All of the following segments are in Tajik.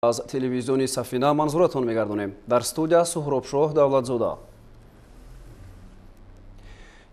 از تلویزیونی سفینه منظورتون میگردونیم. در استودیو سهرابشاه دولتزاده.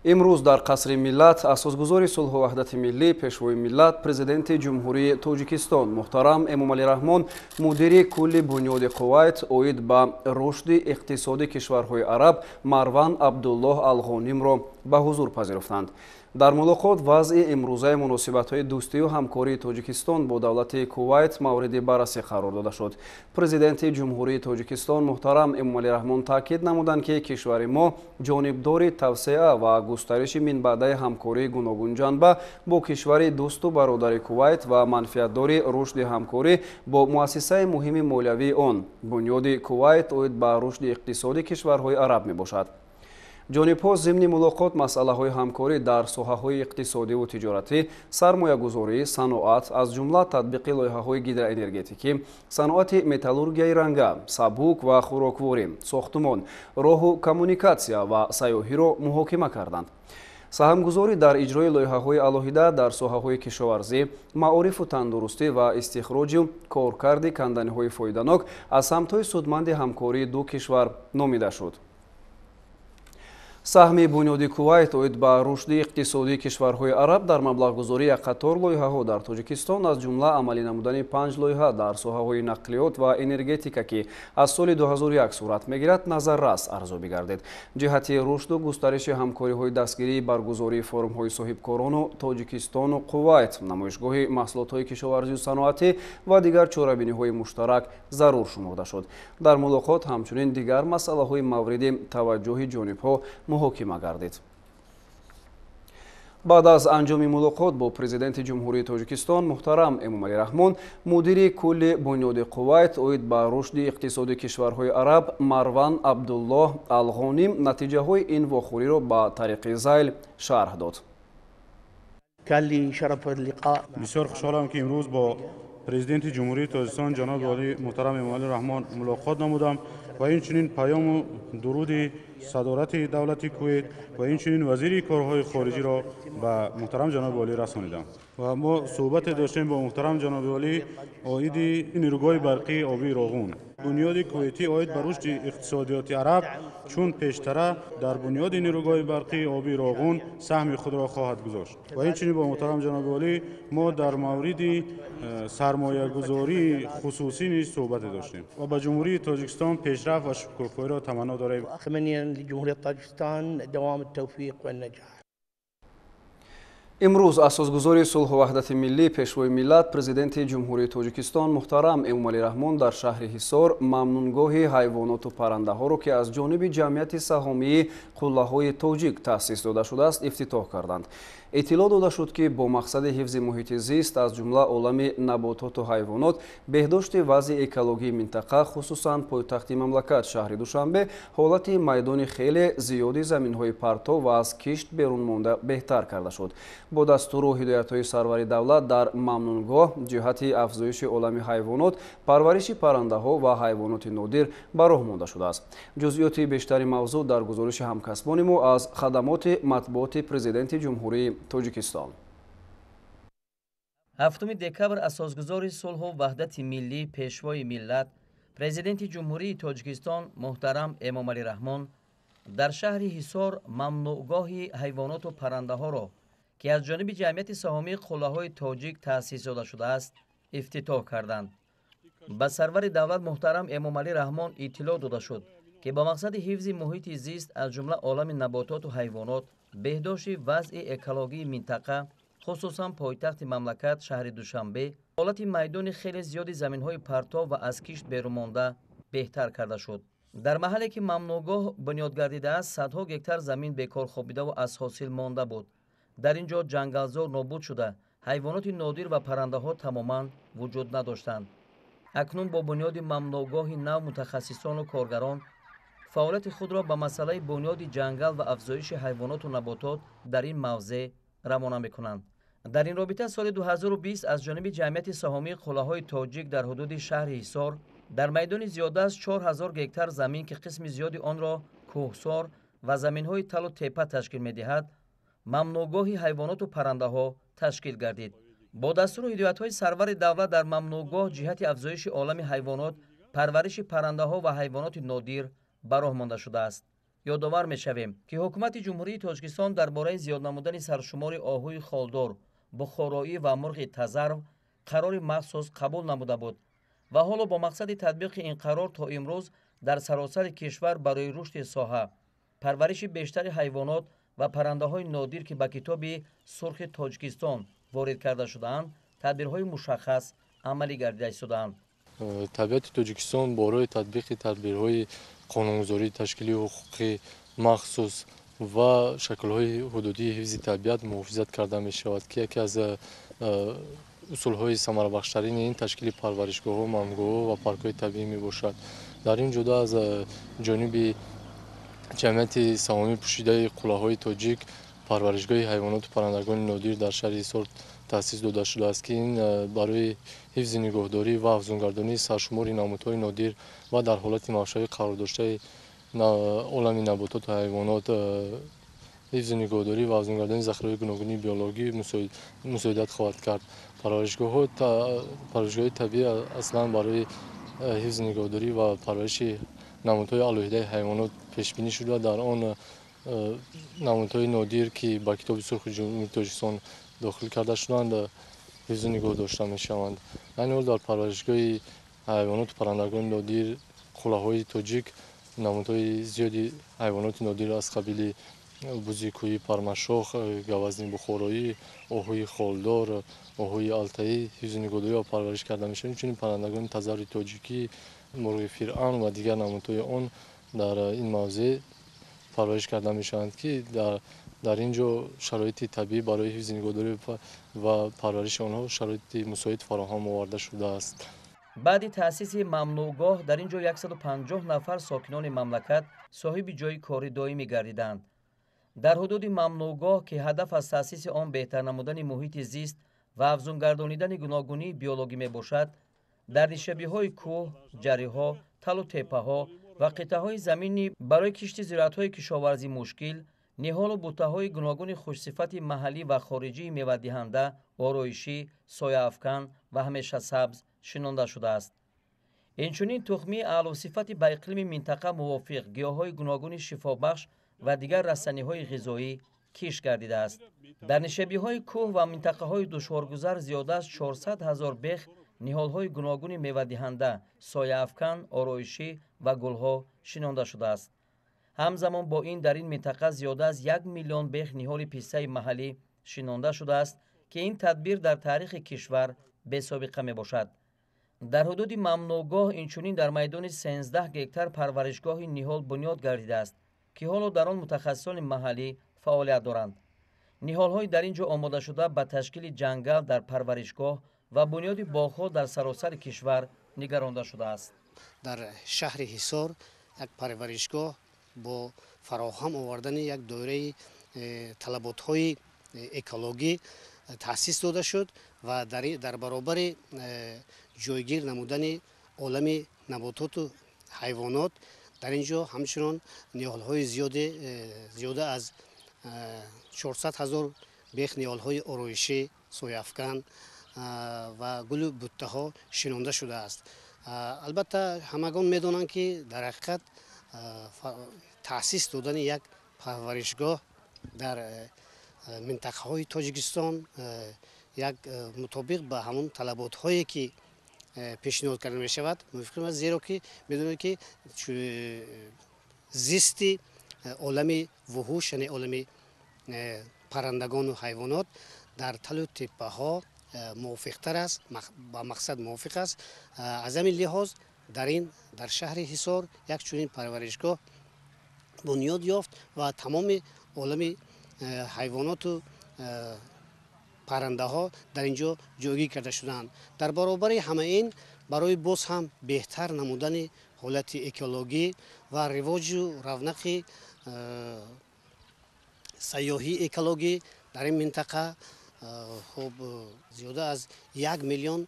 امروز در قصر ملت اساسگذاری صلح و وحدت ملی، پیشوای ملت، پرزیدنت جمهوری تاجیکستان محترم امامعلی رحمون، مدیر کل بنیاد کویت اوید به رشد اقتصادی کشورهای عرب مروان عبدالله الغانیم به حضور پذیرفتند. در ملاقات وضع امروزه مناسبت‌های دوستی و همکاری تاجیکستان با دولت کویت مورد بررسی قرار داده شد. پرزیدنت جمهوری تاجیکستان محترم امامعلی رحمون تاکید نمودند که کشور ما جانبدار توسعه و گسترش منبع همکاری گوناگون جنبه با کشور دوست و برادر کویت و منفعت‌دار رشد همکاری با مؤسسه مهم مالیوی آن بنیاد کویت اوید به رشد اقتصادی کشورهای عرب میباشد. جانبها ضمن ملاقات مسئله‌های همکاری در ساحه‌های اقتصادی و تجارتی، سرمایه‌گذاری، صنعت از جمله تطبیق لایحه‌های گیدروانرژتیکی، صنعت متالورگیای رنگه، سبوک و خوراکواری، ساختمان، راه و کمونیکاسیا و سیاحی را محاکمه کردند. سهامگذاری در اجرای لایحه‌های علاهیده در ساحه‌های کشاورزی، معارف و تندرستی و استخراج و کارکرد کندنی‌های فایده‌ناک از سمت‌های سودمند همکاری دو کشور نامیده شد. سهم بنیاد کویت اوید به رشد اقتصادی کشورهای عرب در مبلغ‌گذاری یک قطار لایحه‌ها در تاجیکستان از جمله عملی نمودن 5 لایحه در ساحه‌های نقلیات و انرژتیکا که از سال 2001 صورت می‌گیرد نظررس ارزیابی گردید. جهت رشد و گسترش همکاری‌های دستگیری برگزاری فورم‌های صاحبکاران و تاجیکستان و کویت، نمایشگاه محصولات‌های کشاورزی و صنعتی و دیگر چاره‌بینی‌های مشترک ضرور شمرده شد. در ملاقات همچنین دیگر مسائل مورد توجه جانب‌ها محاکمه گردید. بعد از انجام ملاقات با پرزیدنت جمهوری تاجیکستان محترم امامعلی رحمون، مدیر کل بنیاد کویت اوید به رشد اقتصادی کشورهای عرب مروان عبدالله الغانیم نتیجه های این واخوری را به طریق ذیل شرح داد. بسیار خوشحالم که امروز با پرزیدنت جمهوری تاجیکستان جناب عالی محترم امامعلی رحمون ملاقات نمودم و اینچنین پیام و درود صدارت دولت کویت و اینچنین وزیر کارهای خارجی را به محترم جناب عالی رسانیدم و ما صحبت داشتیم با محترم جناب عالی عاید نیروگاه برقی آبی راغون. بنیاد کویتی عاید بر رشد اقتصادیات عرب چون پیشتر در بنیاد نیروگاه برقی آبی راغون سهم خود را خواهد گذاشت و اینچنین با محترم جناب عالی ما در مورد سرمایه گذاری خصوصی نیز صحبت داشتیم و به جمهوری تاجیکستان پیشرفت و شکوفایی را تمنا داریم. لجمهورية طاجكستان دوام التوفيق والنجاح. امروز اساسگذاری صلح و وحدت ملی، پیشوای ملت، پرزیدنت جمهوری تاجیکستان محترم امامعلی رحمون در شهر حصار ممنونگاه حیوانات و پرنده ها را که از جانب جمعیت سهامی قله‌های تاجیک تأسیس داده شده است افتتاح کردند. اطلاع داده شد که با مقصد حفظ محیط زیست از جمله عالم نباتات و حیوانات، بهداشت وضع اکولوژی منطقه خصوصا پایتخت مملکت شهر دوشنبه حالت میدان خیلی زیادی زمین‌های پرتو و از کشت بیرون مانده بهتر کرده شد. با دستور و هدایت‌های سروری دولت در ممنونگاه جهت افزایش عالم حیوانات، پرورش پرنده‌ها و حیوانات نادر به راه مانده شده است. جزئیات بیشتری موضوع در گزارش همکسبان ما از خدمات مطبوعات پرزیدنت جمهوری تاجیکستان. 7 دکبر اساسگذار صلح و وحدت ملی، پیشوای ملت، پرزیدنت جمهوری تاجیکستان محترم امامعلی رحمون در شهر حصار ممنوعگاه حیوانات و پرنده ها را که از جانب جمعیت سهامی قله‌های تاجیک تأسیس داده شده است افتتاح کردند. به سرور دولت محترم امامعلی رحمون اطلاع داده شد که با مقصد حفظ محیط زیست از جمله عالم نباتات و حیوانات، بهداشت وضع اکولوژی منطقه خصوصا پایتخت مملکت شهر دوشنبه حالت میدان خیلی زیادی زمین‌های پرتو و از کشت بیرون مانده بهتر کرده شد. در محلی که ممنوعگاه بنیاد گردیده است، صدها گکتار زمین بیکار خوابیده و از حاصل مانده بود. در اینجا جنگلزار نابود شده، حیوانات نادر و پرنده ها تماما وجود نداشتند. اکنون با بنیاد ممنوعگاه نو متخصصان و کارگران فعالیت خود را به مسئله بنیاد جنگل و افزایش حیوانات و نباتات در این موضع روانه می‌کنند. در این رابطه سال 2020 از جانب جمعیت سهامی قله‌های تاجیک در حدود شهر حصار در میدان زیاده از 4000 گکتار زمین که قسم زیادی آن را کوهسار و زمین‌های تل و تپه تشکیل می‌دهد، ممنوعگاه حیوانات و پرنده ها تشکیل گردید. бо дастуру ҳидоятҳои сарвари давлат дар мамнӯъгоҳ ҷиҳати афзоиши олами ҳайвонот, парвариши паррандаҳо ва ҳайвоноти нодир ба роҳ монда шудааст. ёдовар мешавем, ки ҳукумати ҷумҳурии Тоҷикистон дар бораи зиёд намудани саршумори оҳуи холдор, бухороӣ ва мурғи тазарв қарори махсус қабул намуда буд ва ҳоло бо мақсади татбиқи ин қарор то имрӯз дар саросари кишвар барои рушди соҳа, парвариши бештари ҳайвонот ва паррандаҳои нодир ки ба китоби сурхи Тоҷикистон ворид карда шудаанд, тадбирҳои мушаххас амалӣ гардида истодаанд. табиати Тоҷикистон борои татбиқи тадбирҳои қонунгузории ташкилии ҳуқуқи махсус ва шаклҳои ҳудудии ҳифзи табиат муҳофизат карда мешавад, ки яке аз усулҳои самарабахштарини ин ташкили парваришгоҳҳо, мамнӯъгоҳҳо ва паркҳои табиӣ мебошад. дар ин ҷуда аз ҷониби ҷамъияти савоми пӯшидаи қуллаҳои тоҷик парваришгоҳи ҳайвоноту паррандагони нодир дар шаҳри Ҳисор таъсис дода шудааст, ки ин барои ҳифзи нигоҳдорӣ ва афзунгардонии саршумори намудҳои нодир ва дар ҳолати мавшавӣ қарор доштаи олами набототу ҳайвонот, ҳифзи нигоҳдорӣ ва афзунгардонии захираҳои гуногуни биологӣ мусоидат хоҳад кард. Парваришгоҳи табиӣ аслан барои ҳифзи нигоҳдорӣ ва парвариши намудҳои алоҳидаи ҳайвонот пешбинӣ шуда, дар он намудҳои нодир ки ба китоби сурхи ҷумҳурии Тоҷикистон дохил карда шуданд ҳифзу нигоҳ дошта мешаванд. дар ин ҳол дар парваришгоҳи ҳайвоноту паррандагони нодир қуллаҳои тоҷик намудҳои зиёди ҳайвоноти нодир аз қабили бузи кӯҳӣ пармашох, гавазни бухороӣ, оҳуи холдор, оҳуи алтаӣ ҳифзу нигоҳдорӣ ва парвариш карда мешаванд. инчунин паррандагони тазарри тоҷикӣ, мурғи фиръан ва дигар намудҳои он дар ин мавзеъ парвариш карда мешаванд, ки дар ин ҷо шароити табиӣ барои ҳифзи нигоҳдорӣ ва парвариши онҳо шароити мусоид фароҳам оварда шудааст. баъди таъсиси мамнӯъгоҳ дар ин ҷо 150 нафар сокинони мамлакат соҳиби ҷойи кори доимӣ гардиданд. дар ҳудуди мамнӯъгоҳ, ки ҳадаф аз таъсиси он беҳтар намудани муҳити зист ва афзунгардонидани гуногунии биологӣ мебошад, дар нишабиҳои кӯҳ, ҷариҳо, талу теппаҳо ва қитъаҳои заминӣ барои кишти зироатҳои кишоварзӣ мушкил, ниҳолу буттаҳои гуногуни хушсифати маҳаллӣ ва хориҷии мевадиҳанда, ороишӣ, сояафкан ва ҳамешасабз шинонда шудааст. инчунин тухмии аълусифати ба иқлими минтақа мувофиқ, гиёҳҳои гуногуни шифобахш ва дигар растаниҳои ғизоӣ киш гардидааст. дар нишабиҳои кӯҳ ва минтақаҳои душворгузар зиёда аз 400 000 бех ниҳолҳои гуногуни мевадиҳанда, сояафкан, ороишӣ ва гулҳо шинонда шудааст. ҳамзамон бо ин дар ин минтақа зиёда аз 1 миллион бех ниҳоли пистаи маҳаллӣ шинонда шудааст, ки ин тадбир дар таърихи кишвар бесобиқа мебошад. дар ҳудуди мамнӯъгоҳ инчунин дар майдони 13 гектар парваришгоҳи ниҳол бунёд гардидааст, ки ҳоло дар он мутахассисони маҳаллӣ фаъолият доранд. ниҳолҳои дар ин ҷо омодашуда ба ташкили ҷангал дар парваришгоҳ ва бунёди боғҳо дар саросари кишвар нигаронда шудааст. дар шаҳри Ҳисор як парваришгоҳ бо фароҳам овардани як доираи талаботҳои экологӣ таъсис дода шуд ва дар баробари ҷойгир намудани олами набототу ҳайвонот дар ин ҷо ҳамчунон ниҳолҳои зиёда аз 400 000 бех ниҳолҳои ороишӣ, сояафкан ва гулу буттаҳо шинонда шудааст. албатта ҳамагон медонанд, ки дар ҳақиқат таъсис додани як парваришгоҳ дар минтақаҳои Тоҷикистон як мутобиқ ба ҳамон талаботҳое ки пешниҳод карда мешавад мувофиқ аст, зеро ки медонед, ки зисти олами вуҳуш, яъне олами паррандагону ҳайвонот дар талу теппаҳо мувофиқтар аст, ба мақсад мувофиқ аст. аз ҳамин лиҳоз дар шаҳри Ҳисор як чунин парваришгоҳ бунёд ёфт ва тамоми олами ҳайвоноту паррандаҳо дар ин ҷо ҷойгир карда шуданд. дар баробари ҳама ин барои боз ҳам беҳтар намудани ҳолати экологӣ ва ривоҷу равнақи сайёҳии экологӣ дар ин минтақа зиёда аз 1 миллион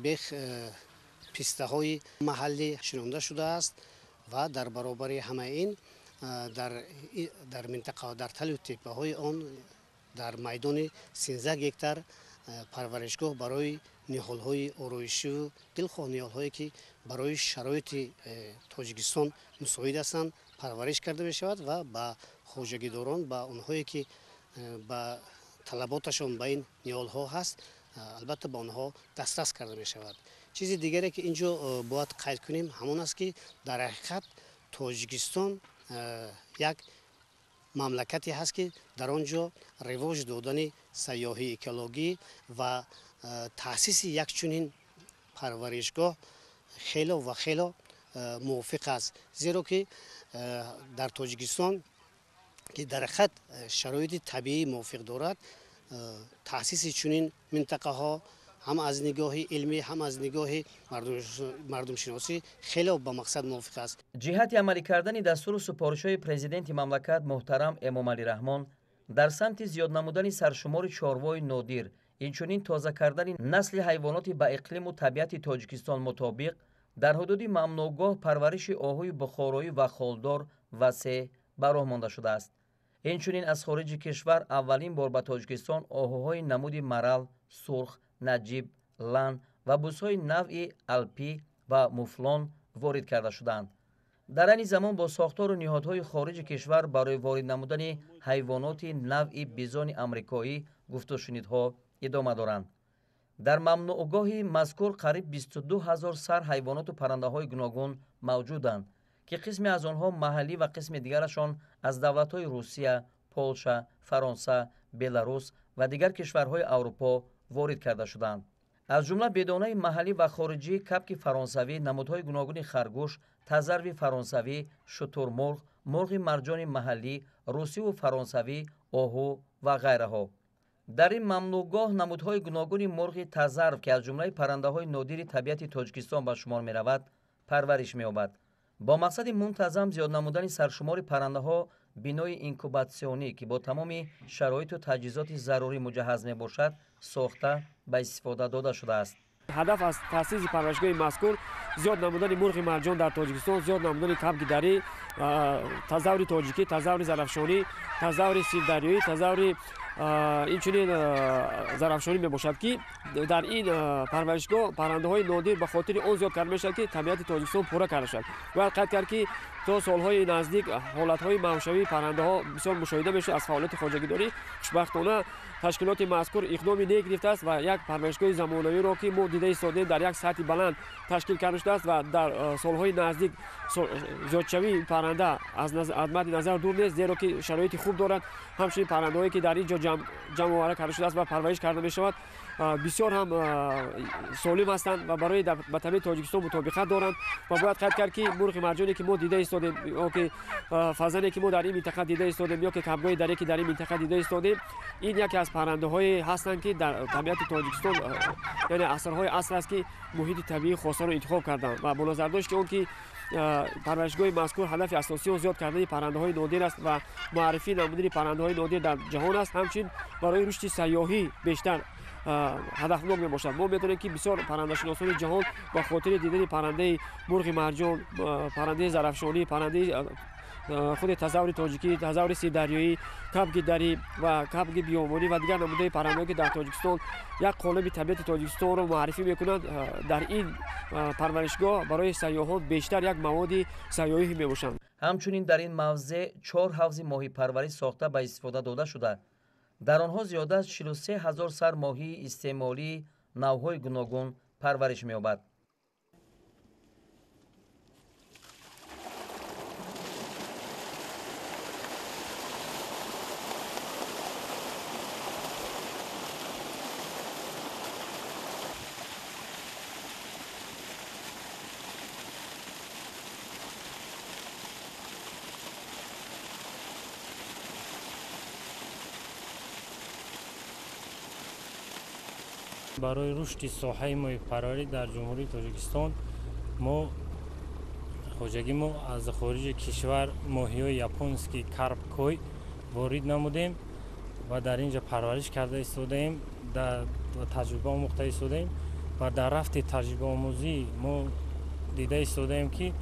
бех пистаҳои маҳаллӣ шинонда шудааст ва дар баробари ҳама ин дар минтақа дар талу теппаҳои он дар майдони 13 гектар پرورشگاه برای نهال‌های آرایشی و دلخواه نهال‌هایی که برای شرایط تاجیکستان مساعد هستند پرورش کرده می شود و با خواجگیداران با اونهایی که با طلباتشان به این نهال‌ها هست البته به آنها دسترس کرده می شود. چیز دیگری که اینجا باید قید کنیم همون است که در حقیقت تاجیکستان یک مملکتی هست که در آنجا رواج دادن سیاحی اکولوژی و تأسیس یک چنین پرورشگاه خیلی و خیلی موافق است، زیرا که در تاجیکستان که در حقیقت شرایط طبیعی موافق دارد تأسیس چنین منطقه ها هم از نگاه علمی هم از نگاه مردم شناسی خیلی با مقصد موافق است. جهت عملی کردن دستور و سپارش‌های پرزیدنت مملکت محترم امامعلی رحمان در سمت زیاد نمودن سرشمار چارواهای نادر، اینچنین تازه کردن نسل حیوانات با اقلیم و طبیعت تاجیکستان مطابق در حدود ممنوعگاه پرورش آهوی بخارایی و خالدار وسیع به راه مانده شده است. اینچنین از خارج کشور اولین بار به تاجیکستان آهوهای نمود مرل، سرخ، نجیب، لن و بوس‌های نوع الپی و موفلون وارد کرده شدند. در این زمان با ساختار و نهادهای خارج کشور برای وارد نمودن حیوانات نوع بیزان آمریکایی گفت و شنیدها ادامه دارند. در ممنوعگاه مذکور قریب 22,000 سر حیوانات و پرنده‌های گوناگون موجودند که قسمی از آنها محلی و قسم دیگرشان از دولت‌های روسیه، پولشا، فرانسه، بلاروس و دیگر کشورهای اروپا وارد کرده شدند. از جمله بدانه محلی و خارجی کپک فرانسوی، نمودهای گوناگون خرگوش، تزرو فرانسوی، شترمرغ، مرغ مرجان محلی، روسی و فرانسوی، آهو و غیرها. در این ممنوعگاه نمودهای گوناگون مرغ تزرو که از جمله پرنده‌های نادر طبیعت تاجیکستان به شمار می‌رود، پرورش می‌یابد. با مقصد منتظم زیاد نمودن سرشمار پرنده‌ها بینای اینکوباسیونی که با تمام شرایط و تجهیزات ضروری مجهز میباشد ساخته به استفاده داده شده است. هدف از تأسیس پرورشگاه مذکور زیاد نمودن مرغ مرجان در تاجیکستان، زیاد نمودن کبکدری، تزور تاجیکی، تزور زرافشانی، تزور سیردریایی، تزور اینچنین زرافشانی میباشد که در این پرورشگاه پرنده‌های نادر به خاطر آن زیاد کرده میشد که طبیعت تاجیکستان پوره کرده شد. و قید کرد که تا سالهای نزدیک حالت‌های موشوی پرنده‌ها بسیار مشاهده میشه. از فعالیت خواجگیداری خوشبختانه تشکیلات مذکور اقدامی نگرفته است و یک پرورشگاه زمانوی را که ما دیده ایستادیم در یک سطح بلند تشکیل کرده شده است و در سالهای نزدیک زیادشوی پرنده از نظر دور نیست، زیرا که شرایط خوب دارد. همچنین پرنده‌هایی که در اینجا جمع آوری کرده شده است و پرورش کرده می شود بسیار هم سالم هستند و برای به طبیعت تاجیکستان مطابقت دارند. و باید قید کرد که مرغ مرجانی که ما دیده ایستادیم یا که فزنی که ما در این منطقه دیده ایستادیم یا که کبک‌های دری که در این منطقه دیده ایستادیم، این یکی از پرنده‌های هستند که در طبیعت تاجیکستان یعنی اثرهای اصل است که محیط طبیعی خاص را انتخاب کردند و با نظر داشت که اون که پرورشگاه مذکور هدف اساسی و زیاد کردن پرنده‌های نادر است و معرفی نمودن پرنده‌های نادر در جهان است، همچنین برای رشد سیاحی بیشتر هدفمند میباشد. ما می‌دانیم که بسیار پرنده‌شناسان جهان با خاطر دیدن پرنده مرغ مرجان، پرنده زرافشانی، پرنده خود تزور تاجیکی، تزور سیردریایی، کبک دری و کبک بیابانی و دیگر نمودهای پرنده‌ای که در تاجیکستان یک قالب طبیعت تاجیکستان را معرفی می‌کنند، در این پرورشگاه برای سیاحان بیشتر یک مواد سیاحی میباشند. همچنین در این موضع 4 حوض ماهی پروری ساخته به استفاده داده شده. در آنها زیاده از 43,000 سر ماهی استعمالی نوع‌های گوناگون پرورش می‌یابد. برای رشد ساحه ماهی پروری در جمهوری تاجیکستان ما خواجگی ما از خارج کشور ماهی‌های یاپنسکی کرپ کوی وارد نمودیم و در اینجا پرورش کرده ایستادیم، در تجربه آموخته ایستادیم و در رفت تجربه آموزی ما دیده ایستادیم که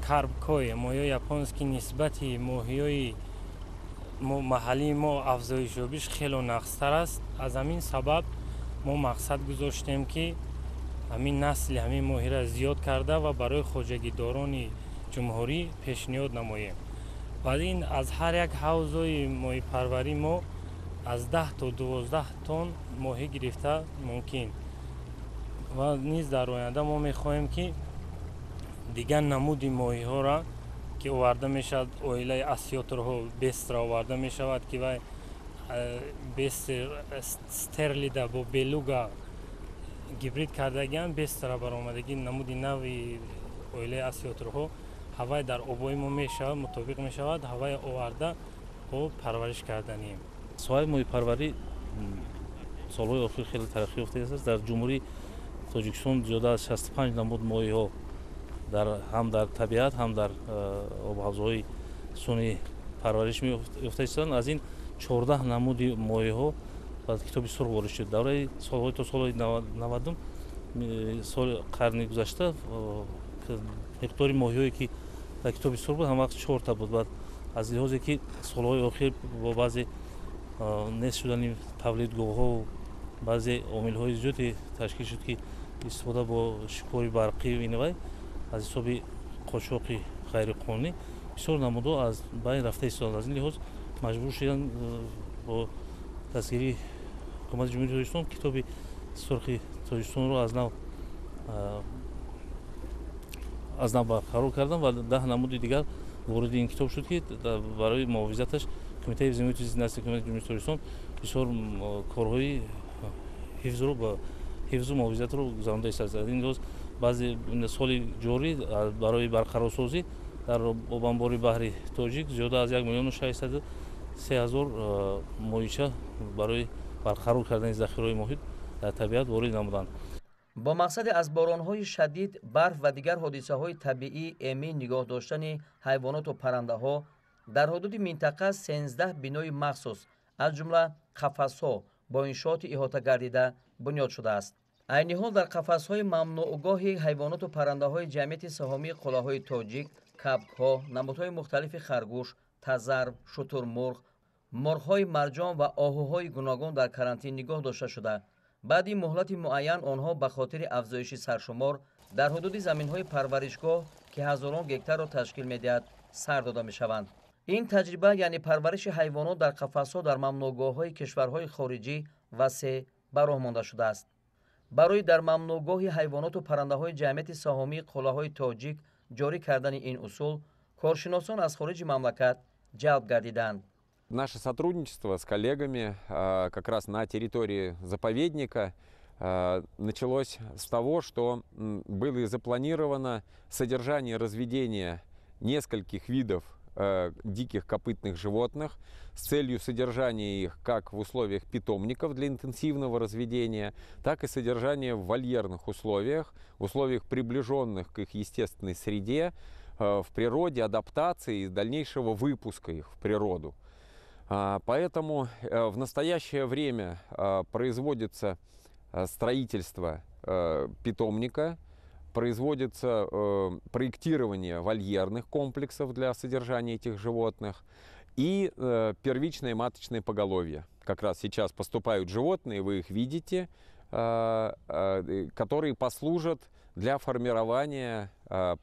کرپ کوی ماهی یاپنسکی نسبت ماهی‌های محلی ما افزایش یابیش خیلی نقص‌تر است. از همین سبب ما مقصد گذاشتیم که همین نسل همین ماهی را زیاد کرده و برای خواجگیداران جمهوری پیشنهاد نماییم. بعد این از هر یک حوضای ماهی پروری ما از 10 تا 12 تن ماهی گرفته ممکن و نیز در آینده ما میخواهیم که دیگر نمود ماهی ها را که آورده میشد اویله اسیاتر ها بیست را آورده میشود که وای بیست سترلیده با بلوگا گیبرید کردگیان بیست را برآمدگی نمود نوی اویله اسیاتر ها هوای در آبای ما میشود مطابق میشود هوای آورده و پرورش کردنیم. سوای ماهی پروری سالهای آخر خیلی ترقی یافته است. در جمهوری تاجیکستان زیاده از 65 نمود ماهی ها هم در طبیعت هم در آب حوضهای سنی پرورش می‌یافته هستند. از این 14 نمود ماهی ها در کتاب سرخ وارد شد. دوره سالهای تا سالهای 90 سال قرن گذشته مقدار ماهی‌هایی که در کتاب سرخ بود هم وقت 4 تا بود. بعد از لحاظی که سالهای آخر با بعضی نصف شدن تولیدگاه‌ها و بعضی عامل‌های زیادی تشکیل شد که استفاده با شکار برقی و اینوای از حساب قاچاق غیر قانونی بسیار نمودها از بین رفته ایستادند. از این لحاظ مجبور شدند با دستگیری حکومت جمهوری تاجیکستان کتاب سرخ تاجیکستان را از نو برقرار کردند و 10 نمود دیگر وارد این کتاب شد که برای محافظتش کمیته حفظ محیط زیست نزد حکومت جمهوری تاجیکستان بسیار کارهای حفظ رو با حفظ و محافظت رو گذرانده است. از این لحاظ بعضی سال جاری برای برقرارسازی در آبانبار بحری تاجیک زیاده از 1,603,000 ماهیچه برای برقرار کردن ذخیره‌های ماهی در طبیعت وارد نمودند. با مقصد از باران‌های شدید، برف و دیگر حادثه‌های طبیعی امین نگاه داشتن حیوانات و پرنده‌ها در حدود منطقه 13 بنای مخصوص از جمله قفس‌ها با انشاءات احاطه گردیده بنیاد شده است. عین حال در قفس‌های ممنوعگاه حیوانات و پرنده‌های جمعیت سهامی قله‌های تاجیک، کبک‌ها، نمادهای مختلف خرگوش، تزر، شترمرغ، مرغ‌های مرجان و آهوهای گوناگون در کرانتین نگاه داشته شده. بعد این مهلت معین آنها به خاطر افزایش سرشمار در حدود زمین‌های پرورشگاه که هزاران گکتار را تشکیل می‌دهد سر داده می‌شوند. این تجربه یعنی پرورش حیوانات در قفس‌ها در ممنوعگاه‌های کشورهای خارجی وسیع به راه مانده شده است. برای در ممنوعگاه حیوانات و پرنده‌های جمعیت سهامی قله‌های تاجیک جاری کردن این اصول کارشناسان از خارج مملکت جلب گردیدند. Наше сотрудничество с коллегами как раз на территории заповедника началось с того, что было запланировано содержание и разведение нескольких видов диких копытных животных с целью содержания их как в условиях питомников для интенсивного разведения, так и содержания в вольерных условиях, в условиях приближенных к их естественной среде, в природе, адаптации и дальнейшего выпуска их в природу. Поэтому в настоящее время производится строительство питомника, производится проектирование вольерных комплексов для содержания этих животных и первичное маточное поголовье. Как раз сейчас поступают животные, вы их видите, которые послужат для формирования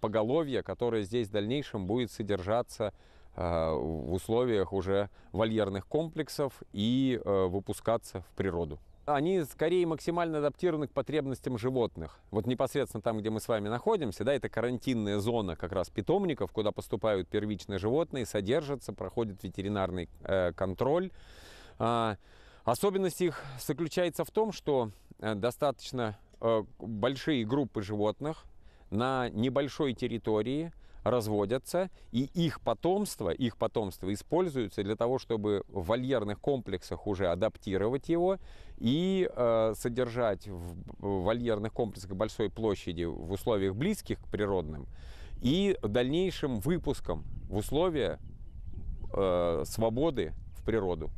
поголовья, которое здесь в дальнейшем будет содержаться в условиях уже вольерных комплексов и выпускаться в природу. Они скорее максимально адаптированы к потребностям животных. Вот непосредственно там, где мы с вами находимся, да, это карантинная зона как раз питомников, куда поступают первичные животные, содержатся, проходит ветеринарный контроль. Особенность их заключается в том, что достаточно большие группы животных на небольшой территории разводятся, и их потомство используется для того, чтобы в вольерных комплексах уже адаптировать его и содержать в вольерных комплексах большой площади в условиях близких к природным и дальнейшим выпуском в условия свободы в природу.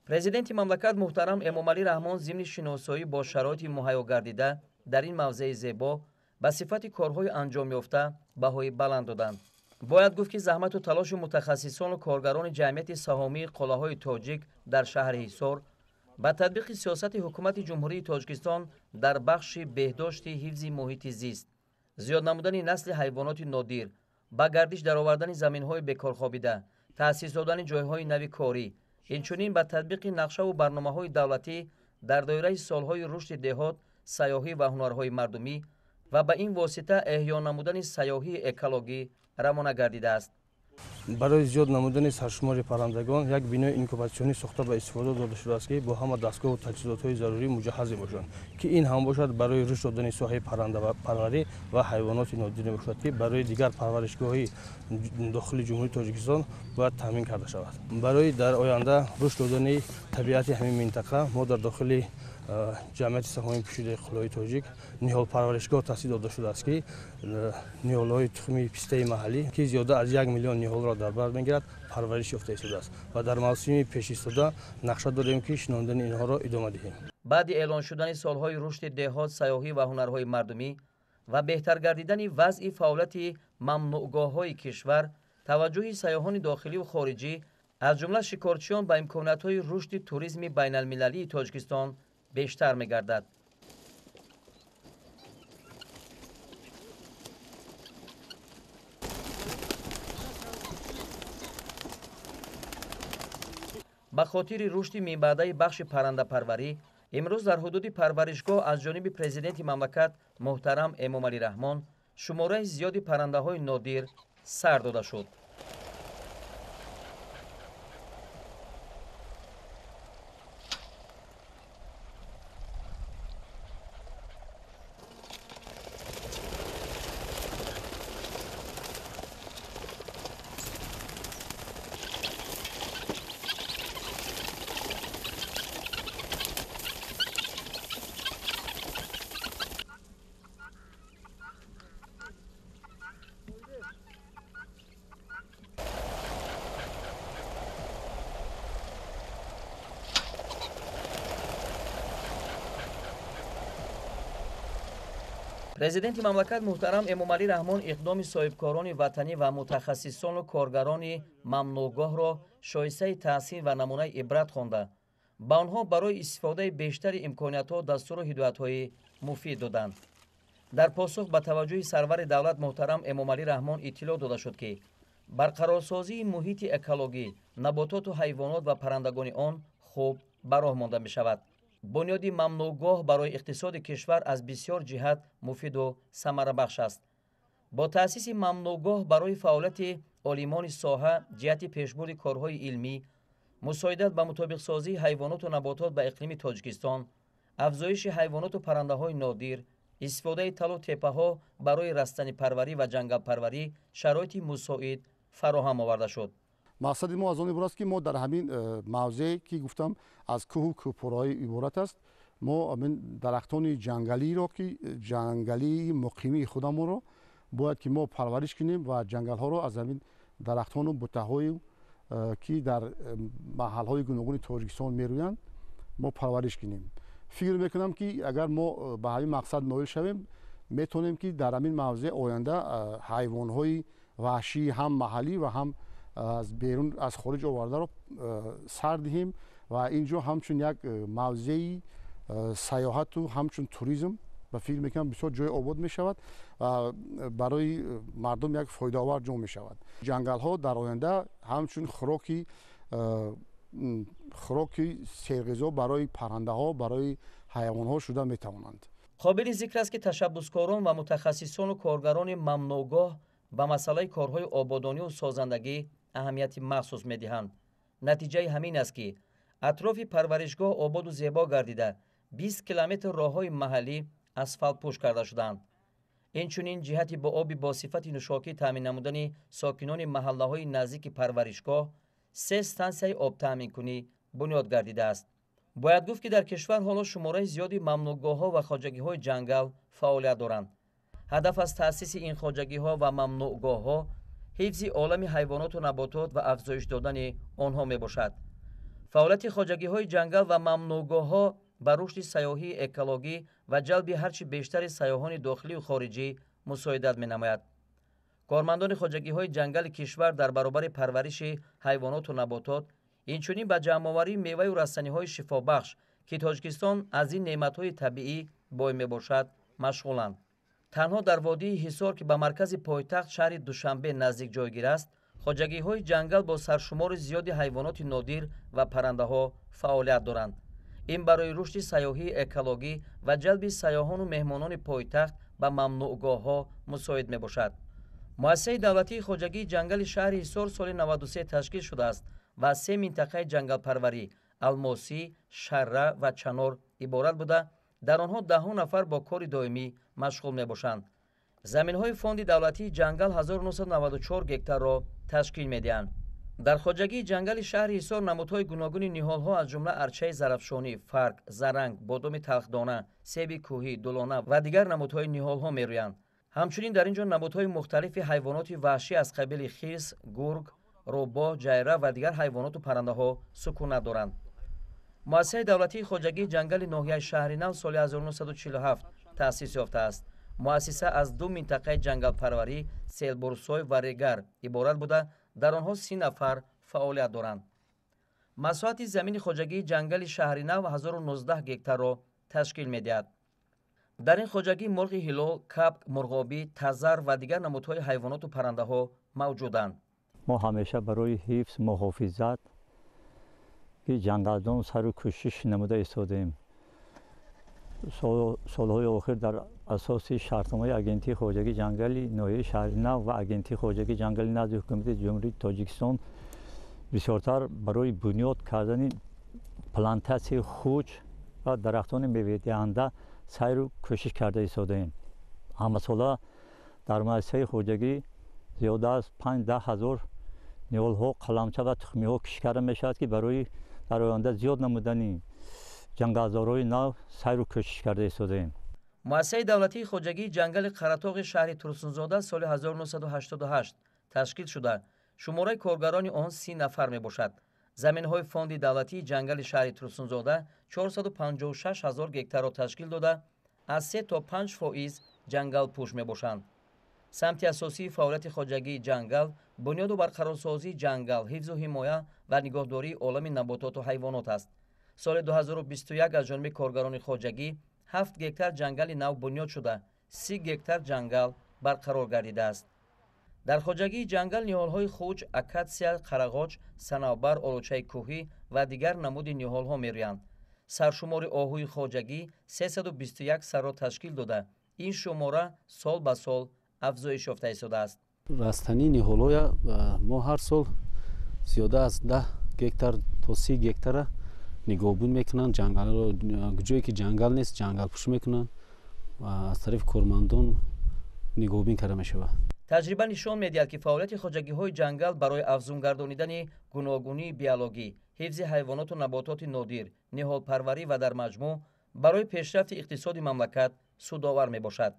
президенти мамлакат муҳтарам Эмомалӣ Раҳмон зимни шиносоӣ бо шароити муҳайё гардида дар ин мавзеи зебо ба сифати корҳои анҷомёфта баҳои баланд доданд. бояд гуфт ки заҳмату талоши мутахассисону коргарони ҷамъияти саҳомии қулъаҳои тоҷик дар шаҳри ҳисор با تطبیق سیاست حکومت جمهوری تاجیکستان در بخش بهداشت حفظ محیط زیست، زیاد نمودن نسل حیوانات نادر، با گردش درآوردن زمین‌های بیکار خوابیده، تأسیس دادن جای‌های نوی کاری، اینچنین با تطبیق نقشه و برنامه‌های دولتی در دایره سال‌های رشد دهات، سیاحی و هنرهای مردمی و به این واسطه احیا نمودن سیاحی اکولوژی روانه گردیده است. برای زیاد نمودن سرشمار پرندگان یک بینای اینکوباسیونی ساخته به استفاده داده شده است که با همه دستگاه و تجهیزات‌های ضروری مجهز باشند که این هم باشد برای رشد دادن ساحه پرنده و پروری و حیوانات نادر باشد که برای دیگر پرورشگاه‌های داخل جمهوری تاجیکستان باید تامین کرده شود. برای در آینده رشد دادن طبیعت همین منطقه ما در داخل جمعیت سهامی پوشیده قلعه تاجیک نهال پرورشگاه تأسیس داده شده است که نهال‌های تخمی پیسته محلی که زیاده از 1 میلیون نهال را در بر می‌گیرد پرورش یافته شده است و در موسم پیش ایستاده نقشه داریم که شناندن اینها را ادامه دهیم. بعد اعلان شدن سالهای رشد دهات، سیاحی و هنرهای مردمی و بهتر گردیدن وضع فعالیت ممنوعگاه‌های کشور، توجه سیاحان داخلی و خارجی از جمله شکارچیان به امکانات‌های رشد توریسم بین‌المللی تاجیکستان بیشتر می‌گردد. به خاطر رشد میانبعدی بخش پرنده پروری، امروز در حدود پرورشگاه از جانب پرزیدنت مملکت محترم امامعلی رحمان شماره زیادی پرنده‌های نادر سر داده شد. پرزیدنت مملکت محترم امامعلی رحمان اقدام صاحبکاران وطنی و متخصصان و کارگران ممنوعگاه را شایسته تحسین و نمونه عبرت خوانده به آنها برای استفاده بیشتر امکانیت‌ها دستور و هدایت‌های مفید دادند. در پاسخ به توجه سرور دولت محترم امامعلی رحمان اطلاع داده شد که برقرارسازی محیط اکولوژی، نباتات و حیوانات و پرندگان آن خوب براه مانده می شود. بنیاد ممنوعگاه برای اقتصاد کشور از بسیار جهت مفید و ثمره بخش است. با تأسیس ممنوعگاه برای فعالیت عالمان ساحه جهت پیشبرد کارهای علمی، مساعدت به مطابق سازی حیوانات و نباتات به اقلیم تاجیکستان، افزایش حیوانات و پرنده‌های نادر، استفاده تل و تپه‌ها برای رستنی پروری و جنگل پروری شرایط مساعد فراهم آورده شد. مقصد ما از آن عبارت است که ما در همین موضعی که گفتم از کوه و کوهپرهای عبارت است، ما همین درختان جنگلی را که جنگلی مقیمی خودمون را باید که ما پرورش کنیم و جنگل ها را از همین درختان و بوته‌های که در محل‌های گوناگون تاجیکستان میرویند ما پرورش کنیم. فکر میکنم که اگر ما به همین مقصد نائل شویم میتونیم که در همین موضع آینده حیوان‌های وحشی هم محلی و هم از بیرون از خارج آورده رو سر دهیم و اینجا همچون یک موضعی سیاحت و همچون توریسم و فکر میکنم بسیار جای آباد می شود و برای مردم یک فایده آور جا می شود. جنگل ها در آینده همچون خوراکی سرغذا برای پرنده ها، برای حیوان ها شده می توانند. قابل ذکر است که تشبسکاران و متخصصان و کارگران ممنوعگاه به مسئله کارهای آبادانی و سازندگی اهمیت مخصوص می‌دهند. نتیجه همین است که اطراف پرورشگاه آباد و زیبا گردیده 20 کیلومتر راه‌های محلی اسفالت پوش کرده شدند. اینچنین جهتی با آب با صفت نوشاکی تامین نمودن ساکنان محله‌های نزدیک پرورشگاه 3 استانسیه آب تامین کنی بنیاد گردیده است. باید گفت که در کشور حالا شماره زیادی ممنوعگاه‌ها و خواجگی‌های جنگل فعالیت دارند. هدف از تأسیس این خواجگی‌ها و ممنوعگاه‌ها حفظ عالم حیوانات و نباتات و افزایش دادن آنها میباشد. فعالیت خواجگی‌های جنگل و ممنوعگاه‌ها بر رشد سیاحی اکولوژی و جلب هرچی بیشتر سیاحان داخلی و خارجی مساعدت می‌نماید. کارمندان خواجگی‌های جنگل کشور در برابر پرورش حیوانات و نباتات инчунин ба ҷамъоварии меваю растаниҳои шифобахш ки тоҷикистон аз ин неъматҳои табиӣ бой мебошад машғуланд. танҳо дар водии ҳисор ки ба маркази пойтахт шаҳри душанбе наздик ҷойгир аст, хоҷагиҳои ҷангал бо саршумори зиёди ҳайвоноти нодир ва паррандаҳо фаъолият доранд. ин барои рушди сайёҳии экологӣ ва ҷалби сайёҳону меҳмонони пойтахт ба мамнуъгоҳҳо мусоид мебошад. муассисаи давлатии хоҷагии ҷангали шаҳри ҳисор соли 93 ташкил шудааст ва аз 3 минтақаи ҷангалпарварӣ алмосӣ, шарра ва чанор иборат буда, дар онҳо 10 нафар бо кори доимӣ машғул мебошанд. заминҳои фонди давлатии ҷангал 1994 гектарро ташкил медиҳанд. дар хоҷагии ҷангали шаҳри ҳисор намудҳои гуногуни ниҳолҳо аз ҷумла арчаи зарафшонӣ, фарк, заранг, бодоми талхдона, себи кӯҳӣ, дулона ва дигар намудҳои ниҳолҳо мерӯянд. ҳамчунин дар ин ҷо намудҳои мухталифи ҳайвоноти ваҳшӣ аз қабили хирс, гург, рӯбо, ҷайра ва дигар ҳайвоноту паррандаҳо сукунат доранд. муассисаи давлатии хоҷагии ҷангали ноҳияи Шаҳринав соли 1947 таъсис ёфтааст. муассиса аз 2 минтақаи ҷангалпарварӣ, селбурсой ва регар иборат буда, дар онҳо 30 нафар фаъолият доранд. масоҳати замини хоҷагии ҷангали Шаҳринав 1019 гектарро ташкил медиҳад. дар ин хоҷагӣ мурғи ҳилол, капк, мурғобӣ, тазар ва дигар намудҳои ҳайвоноту паррандаҳо мавҷуданд. мо ҳамеша барои ҳифз, муҳофизат ки ҷангалдон сару кӯшиш намуда истодаем. солҳои охир дар асоси шартномаи агентии хоҷагии ҷангали ноҳияи Шаҳринав ва агентии хоҷагии ҷангали назди ҳукумати ҷумҳурии Тоҷикистон бисёртар барои бунёд кардани плантатсияи хуч ва дарахтони мевадиҳанда сайру кӯшиш карда истодаем. ҳамасола дар муассисаи хоҷагӣ зиёда аз 5-10 ҳазор ниҳолҳо, қаламча ва тухмиҳо кишӣ карда мешавад ки барои дар оянда зиёд намудани ҷангалзорҳои нав сайру кӯшиш карда истодаем. муассисаи давлатии хоҷагии ҷангали қаратоғи шаҳри Турсунзода соли 1988 ташкил шуда, шумораи коргарони он 30 нафар мебошад. заминҳои фонди давлатии ҷангали шаҳри Турсунзода 456 000 гектарро ташкил дода, аз 3 то 5% ҷангалпӯш мебошанд. самти асосии фаъолияти хоҷагии ҷангал бунёду барқарорсозии ҷангал, ҳифзу ҳимоя ва нигоҳдории олами набототу ҳайвонот аст. соли 2021 аз ҷониби коргарони хоҷагӣ 7 гектар ҷангали нав бунёд шуда, 30 гектар ҷангал барқарор гардидааст. дар хоҷагии ҷангал ниҳолҳои хуч, акатсия, қарағоч, санавбар, олучаи кӯҳӣ ва дигар намуди ниҳолҳо мерӯянд. саршумори оҳуи хоҷагӣ 321 сарро ташкил дода, ин шумора сол ба сол афзоиш ёфта истодааст. растании ниҳолҳоя мо ҳар сол зиёда аз 10 гектар то 30 гектара нигоҳбон мекунанд. ҷангалро ҷое ки ҷангал нест ҷангалпӯшӣ мекунанд ва аз тарафи кормандон нигоҳбин карда мешавад. таҷриба нишон медиҳад ки фаъолияти хоҷагиҳои ҷангал барои афзун гардонидани гуногунии биологӣ, ҳифзи ҳайвоноту набототи нодир, ниҳолпарварӣ ва дар маҷмӯъ барои пешрафти иқтисоди мамлакат судовар мебошад.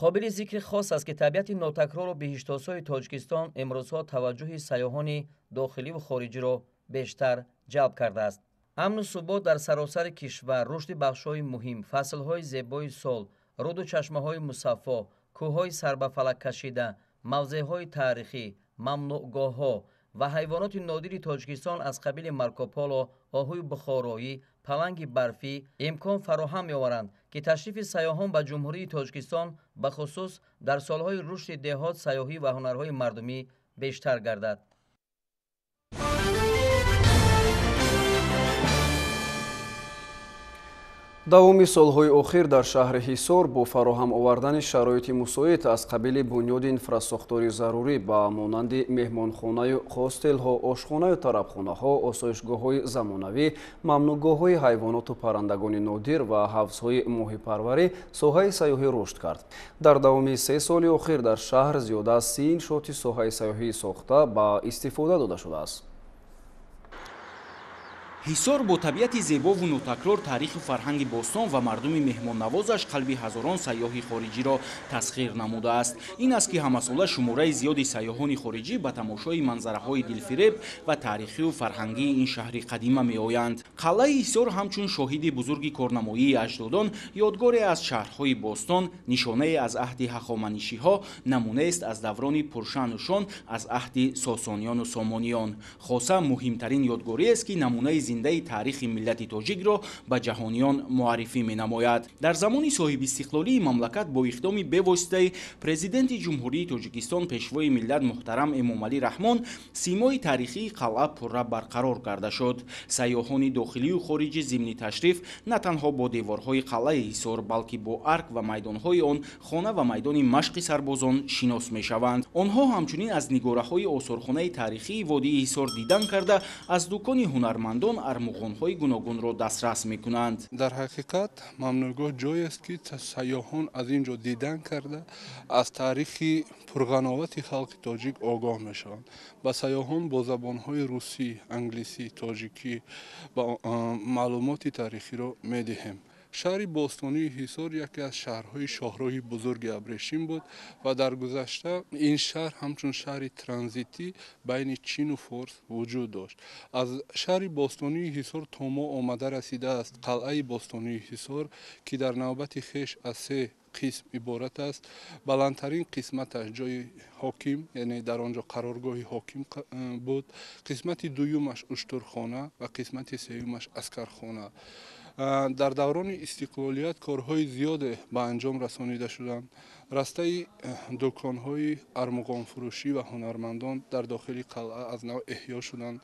қобили зикри хос аст ки табиати нотакрору биҳиштосои Тоҷикистон имрӯзҳо таваҷҷӯҳи сайёҳони дохиливу хориҷиро бештар ҷалб кардааст. амну субот дар саросари кишвар, рушди бахшҳои муҳим, фаслҳои зебои сол, руду чашмаҳои мусаффо, кӯҳҳои сарбафалак кашида, мавзеъҳои таърихӣ, мамнуъгоҳҳо ва ҳайвоноти нодири Тоҷикистон аз қабили маркополо, оҳуи бухороӣ, паланги барфӣ имкон фароҳам меоваранд ки ташрифи сайёҳон ба ҷумҳурии Тоҷикистон ба хусус дар солҳои рушди деҳот, сайёҳӣ ва ҳунарҳои мардумӣ бештар гардад. давоми солҳои охир дар шаҳри ҳисор бо фароҳам овардани шароити мусоид аз қабили бунёди инфраструктури зарурӣ ба монанди меҳмонхонаю хостелҳо, ошхонаю тарабхонаҳо, осоишгоҳҳои замонавӣ, мамнуъгоҳҳои ҳайвоноту паррандагони нодир ва ҳавзҳои моҳипарварӣ соҳаи сайёҳӣ рушд кард. дар давоми 3 соли охир дар шаҳр зиёда аз 30 иншооти соҳаи сайёҳӣ сохта ба истифода дода шудааст. ҳисор бо табиати зебову нотакрор, таъриху фарҳанги бостон ва мардуми меҳмоннавозаш қалби ҳазорон сайёҳи хориҷиро тасхир намудааст. Ин аст ки ҳамасола шумораи зиёди сайёҳони хориҷӣ ба тамошои манзараҳои дилфиреб ва таърихию фарҳангии ин шаҳри қадима меоянд. Қалъаи ҳисор ҳамчун шоҳиди бузурги корнамоии аҷдодон, ёдгоре аз шаҳрҳои бостон, нишонае аз аҳди ҳахоманишиҳо, намунаест аз даврони пуршаъну шон аз аҳди сосонёну сомониён. хоса муҳимтарин ёдгориест ки намунаи зиндаи таърихи миллати тоҷикро ба ҷаҳониён муаррифӣ менамояд. Дар замони соҳибистиқлолии мамлакат бо иқдоми бевоситаи президенти ҷумҳурии Тоҷикистон пешвои миллат муҳтарам Эмомалӣ Раҳмон симои таърихии қалъа пурра барқарор карда шуд. Сайёҳони дохилию хориҷӣ зимни ташриф на танҳо бо деворҳои қалъаи ҳисор, балки бо арк ва майдонҳои он хона ва майдони машқи сарбозон шинос мешаванд. онҳо ҳамчунин аз нигораҳои осорхонаи таърихии водии ҳисор дидан карда, аз дукони ҳунармандон армуғонҳои гуногунро дастрас мекунанд. дар ҳақиқат мамнӯъгоҳ ҷоест ки сайёҳон аз ин ҷо дидан карда аз таърихи пурғановати халқи тоҷик огоҳ мешаванд. ба сайёҳон бо забонҳои русӣ, англисӣ, тоҷикӣ ба маълумоти таърихиро медиҳем. шаҳри бостонии ҳисор яке аз шаҳрҳои шоҳроҳи бузурги абрешим буд ва дар гузашта ин шаҳр ҳамчун шаҳри транзитӣ байни чину форс вуҷуд дошт. аз шаҳри бостонии ҳисор то мо омада расидааст қалъаи бостонии ҳисор, ки дар навбати хеш аз се қисм иборат аст. баландтарин қисматаш ҷои ҳоким, яъне дар он ҷо қароргоҳи ҳоким буд. қисмати дуюмаш уштурхона ва қисмати сеюмаш аскархона. дар даврони истиқлолият корҳои зиёде ба анҷом расонида шуданд. растаи дуконҳои армуғонфурӯшӣ ва ҳунармандон дар дохили қалъа аз нав эҳё шуданд.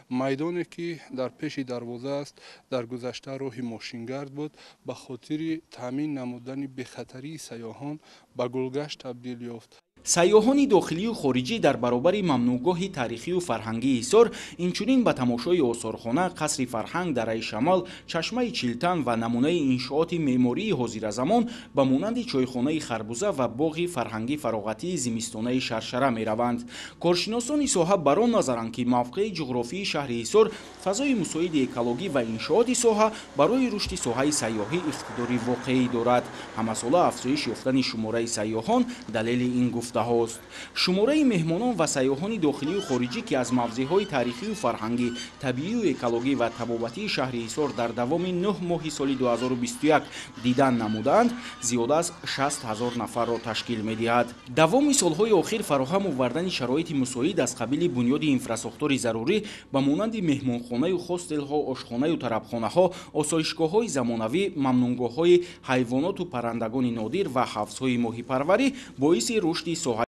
майдоне ки дар пеши дарвоза аст, дар гузашта роҳи мошингард буд, ба хотири таъмин намудани бехатарии сайёҳон ба гулгашт табдил ёфт. сайёҳони дохилию хориҷӣ дар баробари мамнӯъгоҳи таърихию фарҳангии ҳисор инчунин ба тамошои осорхона, қасри фарҳанг, дараи шамал, чашмаи чилтан ва намунаи иншооти меъмории ҳозиразамон ба монанди чойхонаи харбуза ва боғи фарҳангӣ фароғатии зимистонаи шаршара мераванд. коршиносони соҳа бар он назаранд ки мавқеи ҷуғрофии шаҳри ҳисор, фазои мусоиди экологӣ ва иншооти соҳа барои рушди соҳаи сайёҳӣ иқтидори воқеӣ дорад. ҳамасола афзоиш ёфтани шумораи сайёҳон далели ин гуфтаҳост. шумораи меҳмонон ва сайёҳони дохилию хориҷӣ ки аз мавзеъҳои таърихию фарҳангӣ, табиию экологӣ ва табобатии шаҳри ҳисор дар давоми 9 моҳи соли 2021 дидан намуданд, зиёда аз 60 000 нафарро ташкил медиҳад. давоми солҳои охир фароҳам овардани шароити мусоид аз қабили бунёди инфраструктури зарурӣ ба монанди меҳмонхонаю хостелҳо, ошхонаю тарабхонаҳо, осоишгоҳҳои замонавӣ, мамнунгоҳҳои ҳайвоноту паррандагони нодир ва ҳавзҳои моҳипарварӣ боиси рушди соҳаи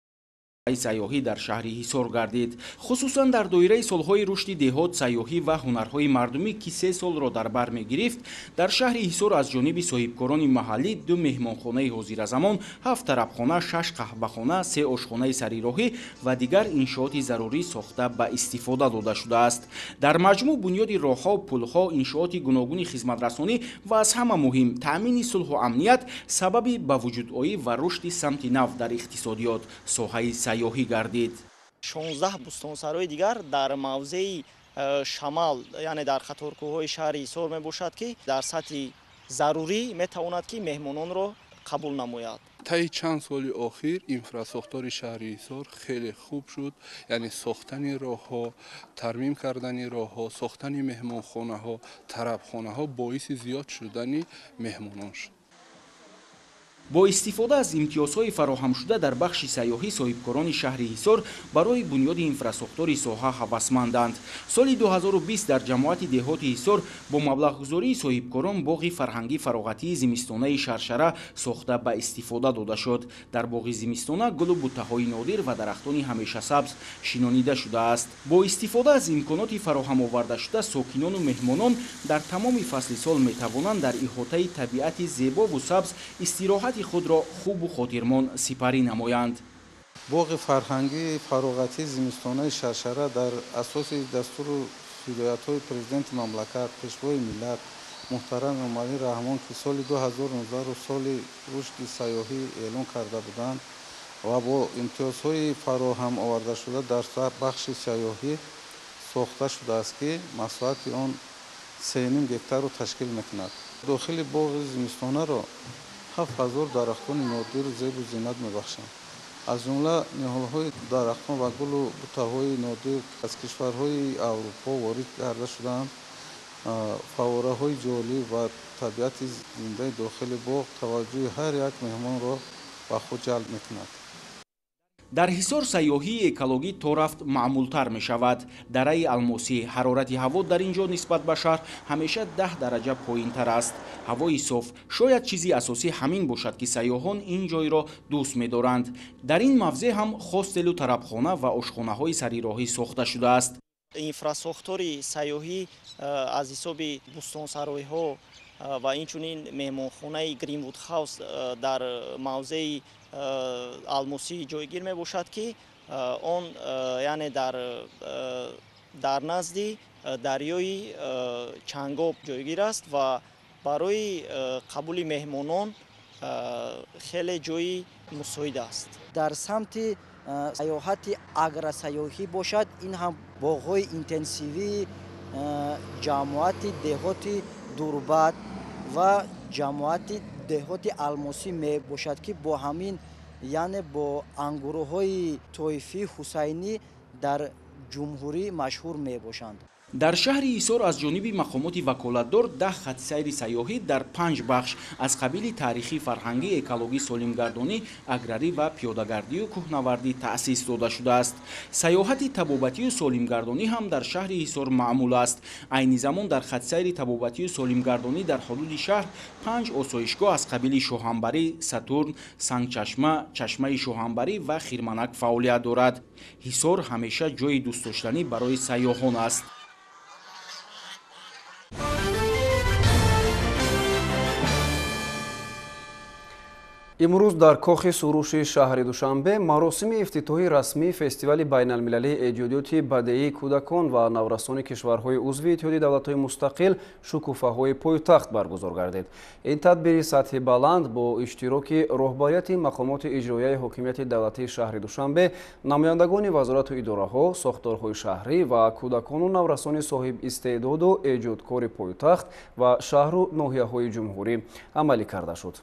сайёҳӣ дар шаҳри ҳисор гардид. хусусан дар доираи солҳои рушди деҳот, сайёҳӣ ва ҳунарҳои мардумӣ ки 3 солро дар бар мегирифт, дар шаҳри ҳисор аз ҷониби соҳибкорони маҳаллӣ 2 меҳмонхонаи ҳозиразамон, 7 тарабхона, 6 қаҳвахона, 3 ошхонаи сарироҳӣ ва дигар иншооти зарурӣ сохта ба истифода дода шудааст. дар маҷмӯъ бунёди роҳҳо, пулҳо, иншооти гуногуни хизматрасонӣ ва аз ҳама муҳим таъмини сулҳу амният сабаби ба вуҷудоӣ ва рушди самти нав дар иқтисодиёт, соҳаи сайёҳӣ гардид. 16 бустонсарои дигар дар мавзеи шамал, яъне дар қаторкӯҳҳои шаҳри ҳисор мебошад, ки дар сатҳи зарурӣ метавонад ки меҳмононро қабул намояд. таи чанд соли охир инфраструктури шаҳри ҳисор хеле хуб шуд, яъне сохтани роҳҳо, тармим кардани роҳҳо, сохтани меҳмонхонаҳо, тарабхонаҳо боиси зиёд шудани меҳмонон шуд. бо истифода аз имтиёзҳои фароҳамшуда дар бахши сайёҳӣ соҳибкорони шаҳри ҳисор барои бунёди инфраструктури соҳа ҳавасманданд. соли 2020 дар ҷамоати деҳоти ҳисор бо маблағгузории соҳибкорон боғи фарҳангӣ фароғатии зимистонаи шаршара сохта ба истифода дода шуд. дар боғи зимистона гулу буттаҳои нодир ва дарахтони ҳамешасабз шинонида шудааст. бо истифода аз имконоти фароҳамовардашуда сокинону меҳмонон дар тамоми фасли сол метавонанд дар иҳотаи табиати зебову сабз истироҳати худро хубу хотирмон сипарӣ намоянд. боғи фарҳангии фароғатии зимистонаи шаршара дар асоси дастуру ҳидоятҳои президенти мамлакат, пешвои миллат муҳтарам Эмомалӣ Раҳмон, ки соли 2019 соли рушди сайёҳӣ эълон карда буданд ва бо имтиёзҳои фароҳам овардашуда дар бахши сайёҳӣ сохта шудааст, ки маслиҳати он 3.5 گکتر رو تشکیل میکند. داخل باغ زمستانه را 7000 درختان نادر زیب و زینت میبخشند. از جمله نهالهای درختان و گل و بوته‌های نادر از کشورهای اروپا وارد کرده شدند. فواره‌های جالب و طبیعت زنده داخل باغ توجه هر یک مهمان را به خود جلب میکند. در حصار سیاحی اکولوژی تو رفت معمولتر می شود. دره الماسی حرارت هوا در اینجا نسبت به شهر همیشه 10 درجه پایین تر است. هوای صاف شاید چیزی اساسی همین باشد که سیاحان این جای را دوست می دارند. در این موضع هم هاستل و طربخانه و آشخانه های سری راهی ساخته شده است. اینفراساختوری سیاحی از حساب بوستانسرایی ها و اینچنین مهمانخانه گرین‌وود هاوس در موضع الماسی جایگیر می باشد که آن یعنی در نزد دریای چنگاب جایگیر است و برای قبول مهمانان خیلی جای مساعد است. در سمت سیاحت اگر سیاحی باشد این هم باغ‌های اینتنسیوی جماعت دهات دوربت و جماعت دهات الماسی می باشد که با همین یعنی با انگورهای طایفی حسینی در جمهوری مشهور می باشند. در شهر حصار از جانب مقامات وکالتدار 10 خط سیر سیاحی در 5 بخش از قبیل تاریخی، فرهنگی، اکولوژی، سالمگردانی، اگراری و پیاده‌گردی و کوهنوردی تأسیس داده شده است. سیاحت طبابتی و سالمگردانی هم در شهر حصار معمول است. عین زمان در خط سیر طبابتی و سالمگردانی در حدود شهر 5 آسایشگاه از قبیل شاهانبری، ساتورن، سنگچشمه، چشمه شاهانبری و خیرمنک فعالیت دارد. حصار همیشه جای دوست داشتنی برای سیاحان است. имрӯз дар кохи суруши шаҳри душанбе маросими ифтитоҳи расмии фестивали байналмилалии эҷодиёти бадеии кӯдакон ва наврасони кишварҳои узви иттиҳоди давлатҳои мустақил шукуфаҳои пойтахт баргузор гардид. ин тадбири сатҳи баланд бо иштироки роҳбарияти мақомоти иҷроияи ҳокимияти давлатии шаҳри душанбе, намояндагони вазорату идораҳо, сохторҳои шаҳрӣ ва кӯдакону наврасони соҳибистеъдоду эҷодкори пойтахт ва шаҳру ноҳияҳои ҷумҳурӣ амалӣ карда шуд.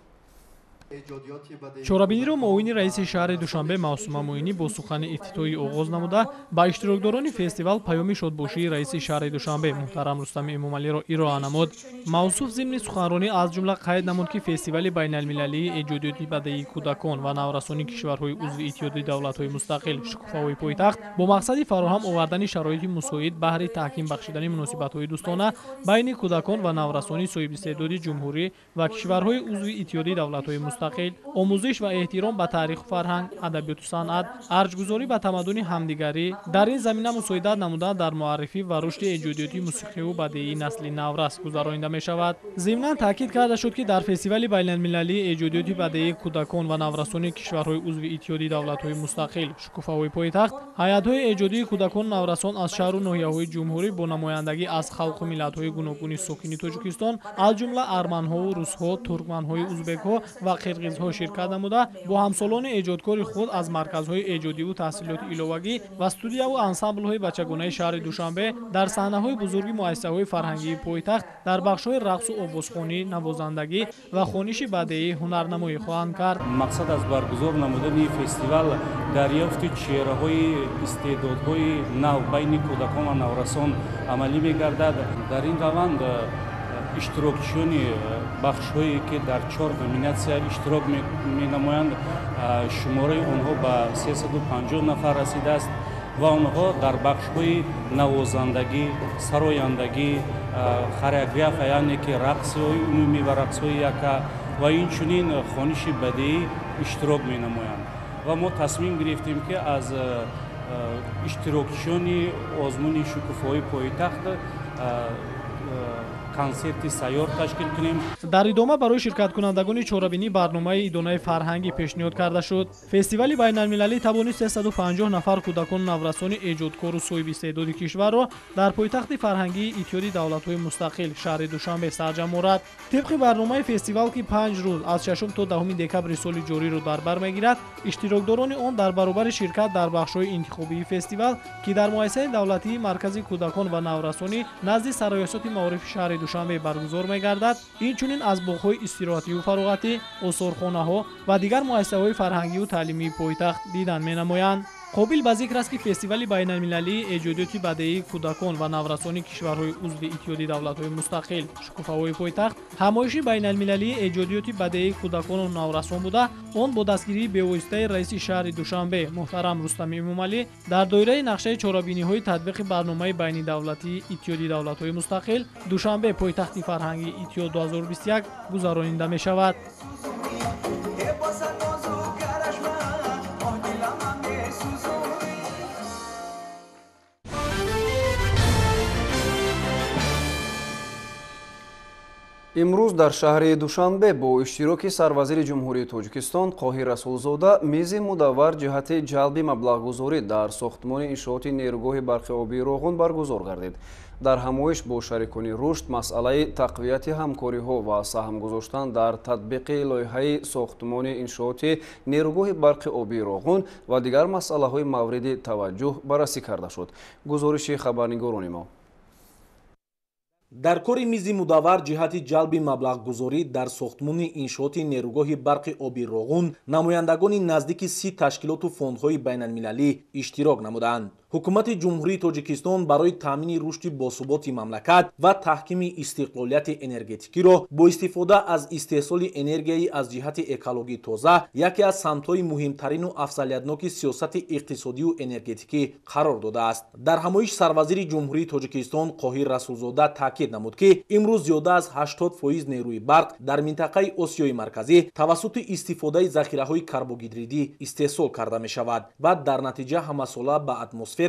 чорабиниро муовини раиси шаҳри душанбе маъсума муинӣ бо сухани ифтитоҳӣ оғоз намуда ба иштирокдорони фестивал паёми шодбошии раиси шаҳри душанбе муҳтарам Рустами Эмомалиро ироа намуд. мавсуф зимни суханронӣ аз ҷумла қайд намуд ки фестивали байналмилалии эҷодиёти бадеии кӯдакон ва наврасони кишварҳои узви иттиҳоди давлатҳои мустақил шукуфаҳои пойтахт бо мақсади фароҳам овардани шароити мусоид баҳри таҳким бахшидани муносибатҳои дӯстона байни кӯдакон ва наврасони соҳибистеъдоди ҷумҳурӣ ва кишварҳои узви иттиҳоди давлатҳои мустақил, омӯзиш ва эҳтиром ба таъриху фарҳанг, адабиёту санъат, арҷгузорӣ ба тамаддуни ҳамдигарӣ дар ин замина мусоидат намудан дар муаррифӣ ва рушди эҷодиёти мусиқиву бадеии насли наврас гузаронида мешавад. Зимнан таъкид карда шуд ки дар фестивали байналмилалии эҷодиёти бадеии кӯдакон ва наврасони кишварҳои узви иттиҳоди давлатҳои мустақил шукуфаҳои пойтахт, ҳайатҳои эҷодии кӯдакону наврасон аз шаҳру ноҳияҳои ҷумҳурӣ бо намояндагӣ аз халқу миллатҳои гуногуни сокини Тоҷикистон, аз ҷумла арманҳо, русҳо, туркманҳои узбекҳо ва қирғизҳо ширкат намуда бо ҳамсолони эҷодкори худ аз марказҳои эҷодиву таҳсилоти иловагӣ ва студияву ансамблҳои бачагонаи шаҳри Душанбе дар саҳнаҳои бузурги муассисаҳои фарҳангии пойтахт дар бахшҳои рақсу овозхонӣ, навозандагӣ ва хониши бадеӣ ҳунарнамоӣ хоҳанд кард. мақсад аз баргузор намудани фестивал дарёфти чеҳраҳои истеъдодҳои нав байни кӯдакон ва наврасон амалӣ мегардад. дар ин раванд иштирокчиёни бахшҳое ки дар 4 номинатсия иштирок менамоянд, шумораи онҳо ба 350 нафар расидааст ва онҳо дар бахшҳои навозандагӣ, сарояндагӣ, хореография, яъне ки рақсҳои умумӣ ва рақсҳои яка ва инчунин хониши бадеӣ иштирок менамоянд. ва мо тасмим гирифтем ки аз иштирокчиёни озмуни шукуфаҳои пойтахт концерти сайёр ташкил кунем. дар идома барои ширкаткунандагони чорабинӣ барномаи идонаи фарҳангӣ пешниҳод карда шуд. Фестивали байналмилалӣ тавонист 350 нафар кӯдакони наврасони эҷодкору соҳиби истеъдоди кишварро дар пойтахти фарҳангии иттиҳоди давлатҳои мустақил шаҳри Душанбе сарҷам орад. тибқи барномаи фестивал ки 5 рӯз аз 6 то 10 декабри соли ҷориро дар бар мегирад, иштирокдорони он дар баробари ширкат дар бахшҳои интихобии фестивал ки дар муассисаи давлатии маркази кӯдакон ва наврасонӣ назди сароясоти маорифи шаҳри Душанбе баргузор мегардад, инчунин аз боғҳои истироҳативу фароғатӣ, осорхонаҳо ва дигар муассисаҳои фарҳангиву таълимии пойтахт дидан менамоянд. қобил ба зикр аст ки фестивали байналмилалии эҷодиёти бадеии кӯдакон ва наврасони кишварҳои узви иттиҳоди давлатҳои мустақил шукуфаҳои пойтахт ҳамоиши байналмилалии эҷодиёти бадеии кӯдакону наврасон буда, он бо дастгирии бевоситаи раиси шаҳри Душанбе муҳтарам Рустами Эмомалӣ дар доираи нақшаи чорабиниҳои татбиқи барномаи байнидавлатии иттиҳоди давлатҳои мустақил Душанбе пойтахти фарҳангии иттиҳод 2021 гузаронида мешавад. имрӯз дар шаҳри Душанбе бо иштироки сарвазири ҷумҳурии Тоҷикистон Қоҳир Расулзода мези мудаввар ҷиҳати ҷалби маблағгузорӣ дар сохтмони иншооти нерӯгоҳи барқи обии Роғун баргузор гардид. дар ҳамоиш бо шарикони рушд масъалаи тақвияти ҳамкориҳо ва саҳм гузоштан дар татбиқи лоиҳаи сохтмони иншооти нерӯгоҳи барқи обии Роғун ва дигар масъалаҳои мавриди таваҷҷӯҳ баррасӣ карда шуд. гузориши хабарнигорони мо. дар кори мизи мудаввар ҷиҳати ҷалби маблағгузорӣ дар сохтмони иншооти нерӯгоҳи барқи обии Роғун намояндагони наздики 30 ташкилоту фондҳои байналмилалӣ иштирок намуданд. ҳукумати ҷумҳурии Тоҷикистон барои таъмини рушди босуботи мамлакат ва таҳкими истиқлолияти энергетикиро бо истифода аз истеҳсоли энергияи аз ҷиҳати экологии тоза яке аз самтҳои муҳимтарину афзалиятноки сиёсати иқтисодию энергетикӣ қарор додааст. дар ҳамоиш сарвазири ҷумҳурии Тоҷикистон Қоҳир Расулзода таъкид намуд ки имрӯз зиёда аз 80% нерӯи барқ дар минтақаи Осиёи марказӣ тавассути истифодаи захираҳои карбогидридӣ истеҳсол карда мешавад ва дар натиҷа ҳамасола ба атмосфера